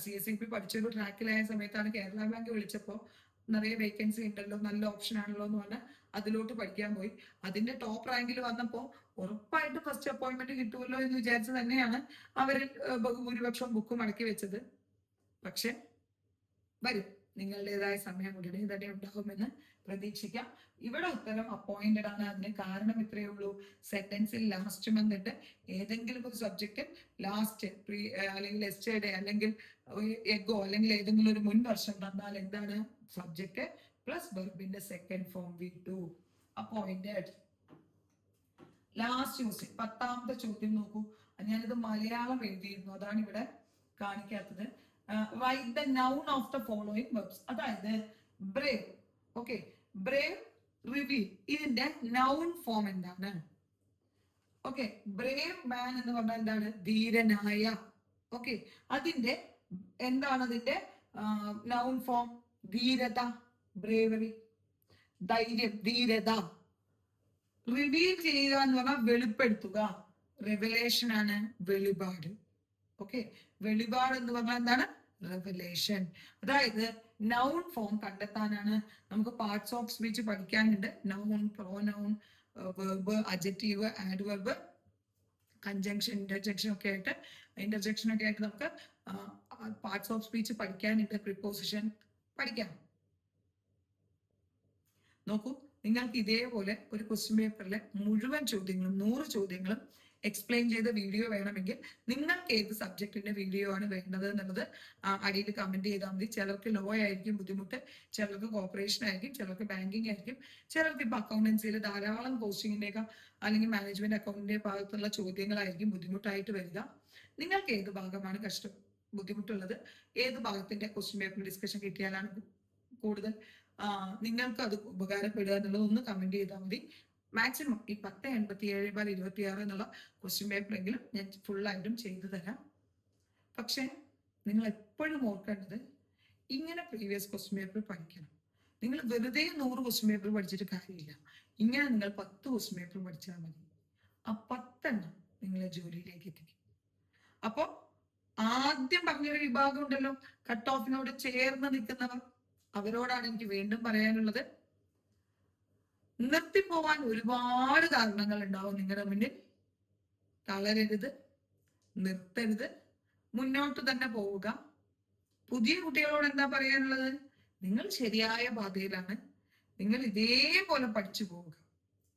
CSEP പഠിച്ചൊരു ട്രാക്കിലായ സമയത്താണ് കേരള ബാങ്ക് വിളിച്ചപ്പോ നിറയെ വേക്കൻസി ഉണ്ടല്ലോ, നല്ല ഓപ്ഷൻ ആണല്ലോ എന്ന് പറഞ്ഞാൽ അതിലോട്ട് പഠിക്കാൻ പോയി. അതിന്റെ ടോപ്പ് റാങ്കിൽ വന്നപ്പോ ഉറപ്പായിട്ടും ഫസ്റ്റ് അപ്പോയിന്റ്മെന്റ് കിട്ടുമല്ലോ എന്ന് വിചാരിച്ച് തന്നെയാണ് അവരിൽ ബഹുഭൂരിപക്ഷം ബുക്ക് മടക്കി വെച്ചത്. പക്ഷെ വരും, നിങ്ങളുടേതായ സമയം ഉടനെ തന്നെ ഉണ്ടാകുമെന്ന് പ്രതീക്ഷിക്കാം. ഇവിടെ ഉത്തരം അപ്പോയിന്റഡ് ആണ്. അതിന് കാരണം ഇത്രയേ ഉള്ളൂ, സെന്റൻസിൽ ലാസ്റ്റ് വന്നിട്ട് ഏതെങ്കിലും ഒരു സബ്ജക്റ്റ് ലാസ്റ്റ് അല്ലെങ്കിൽ എസ്റ്റേഡേ അല്ലെങ്കിൽ എഗോ അല്ലെങ്കിൽ ഏതെങ്കിലും ഒരു മുൻ വർഷം തന്നാൽ എന്താണ് സബ്ജക്റ്റ് പ്ലസ് വെർബിന്റെ second form V2 appointed. Last question 10ാമത്തെ ചോദ്യം നോക്കൂ. ഞാനിത് മലയാളം എഴുതിയിരുന്നു, അതാണ് ഇവിടെ കാണിക്കാത്തത്. Right the noun of the following verbs. അതായത് ബ്രേവ്, ഓക്കെ, ബ്രേവ്, റിവീൽ, ഇതിന്റെ നൗൺ ഫോം എന്താണ്? ഓക്കെ, ബ്രേവ് മാൻ എന്ന് പറഞ്ഞാൽ എന്താണ്? ധീരനായ. ഓക്കെ, അതിന്റെ എന്താണ് അതിന്റെ നൗൺ ഫോം? ധീരത, ബ്രേവറി, ധൈര്യം, ധീരത. റിവീൽ ചെയ്യുക എന്ന് പറഞ്ഞാൽ വെളിപ്പെടുത്തുക, റെവലേഷൻ ആണ്, വെളിപാട്. ഓക്കെ, വെളിപാട് എന്ന് പറഞ്ഞാൽ എന്താണ്? റെവലേഷൻ. അതായത് നൗൺ ഫോം കണ്ടെത്താനാണ് നമുക്ക് പാർട്സ് ഓഫ് സ്പീച്ച് പഠിക്കാനുണ്ട്. Noun, pronoun, verb, adjective, adverb, conjunction, interjection ഒക്കെ ആയിട്ട് നമുക്ക് പാർട്സ് ഓഫ് സ്പീച്ച് പഠിക്കാനുണ്ട്. പ്രിപ്പോസിഷൻ പഠിക്കാം. നോക്കൂ, നിങ്ങൾക്ക് ഇതേപോലെ ഒരു ക്വസ്റ്റ്യൻ പേപ്പറിലെ മുഴുവൻ ചോദ്യങ്ങളും 100 ചോദ്യങ്ങളും എക്സ്പ്ലെയിൻ ചെയ്ത വീഡിയോ വേണമെങ്കിൽ നിങ്ങൾക്ക് ഏത് സബ്ജക്റ്റിന്റെ വീഡിയോ ആണ് വേണ്ടത് എന്നുള്ളത് അടിയിൽ കമന്റ് ചെയ്താൽ മതി. ചിലർക്ക് ലോ ആയിരിക്കും ബുദ്ധിമുട്ട്, ചിലർക്ക് കോർപ്പറേഷൻ ആയിരിക്കും, ചിലർക്ക് ബാങ്കിങ് ആയിരിക്കും, ചിലർക്ക് ഇപ്പൊ അക്കൗണ്ടൻസിയിൽ ധാരാളം പോസ്റ്റിങ്ങിന്റെ അല്ലെങ്കിൽ മാനേജ്മെന്റ് അക്കൗണ്ടിന്റെ ഭാഗത്തുള്ള ചോദ്യങ്ങളായിരിക്കും ബുദ്ധിമുട്ടായിട്ട് വരിക. നിങ്ങൾക്ക് ഏത് ഭാഗമാണ് ബുദ്ധിമുട്ടുള്ളത്, ഏത് ഭാഗത്തിന്റെ ക്വസ്റ്റ്യൻ പേപ്പർ ഡിസ്കഷൻ കിട്ടിയാലാണ് കൂടുതൽ നിങ്ങൾക്ക് അത് ഉപകാരപ്പെടുക എന്നുള്ളത് ഒന്ന് കമന്റ് ചെയ്താൽ മതി. മാക്സിമം ഈ 1087/26 എന്നുള്ള ക്വസ്റ്റ്യൻ പേപ്പറെങ്കിലും ഞാൻ ഫുള്ളായിട്ടും ചെയ്തു തരാം. പക്ഷെ നിങ്ങൾ എപ്പോഴും ഓർക്കേണ്ടത്, ഇങ്ങനെ പ്രീവിയസ് ക്വസ്റ്റ്യൻ പേപ്പർ പഠിക്കണം. നിങ്ങൾ വെറുതെ 100 ക്വസ്റ്റ്യൻ പേപ്പർ പഠിച്ചിട്ട് കാര്യമില്ല. ഇങ്ങനെ നിങ്ങൾ 10 ക്വസ്റ്റ്യൻ പേപ്പർ പഠിച്ചാൽ മതി. ആ 10 എണ്ണം നിങ്ങളെ ജോലിയിലേക്ക് എത്തിക്കും. അപ്പോ ആദ്യം പറഞ്ഞൊരു വിഭാഗം ഉണ്ടല്ലോ, കട്ട് ഓഫിനോട് ചേർന്ന് നിൽക്കുന്നവർ, അവരോടാണ് എനിക്ക് വീണ്ടും പറയാനുള്ളത്, നിർത്തിപ്പോവാൻ ഒരുപാട് കാരണങ്ങൾ ഉണ്ടാവും നിങ്ങളുടെ മുന്നിൽ. തളരരുത്, നിർത്തരുത്, മുന്നോട്ട് തന്നെ പോവുക. പുതിയ കുട്ടികളോട് എന്താ പറയാനുള്ളത്? നിങ്ങൾ ശരിയായ പാതയിലാണ്, നിങ്ങൾ ഇതേപോലെ പഠിച്ചു പോവുക.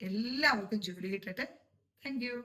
എല്ലാവർക്കും ജോലി കിട്ടട്ടെ. Thank you.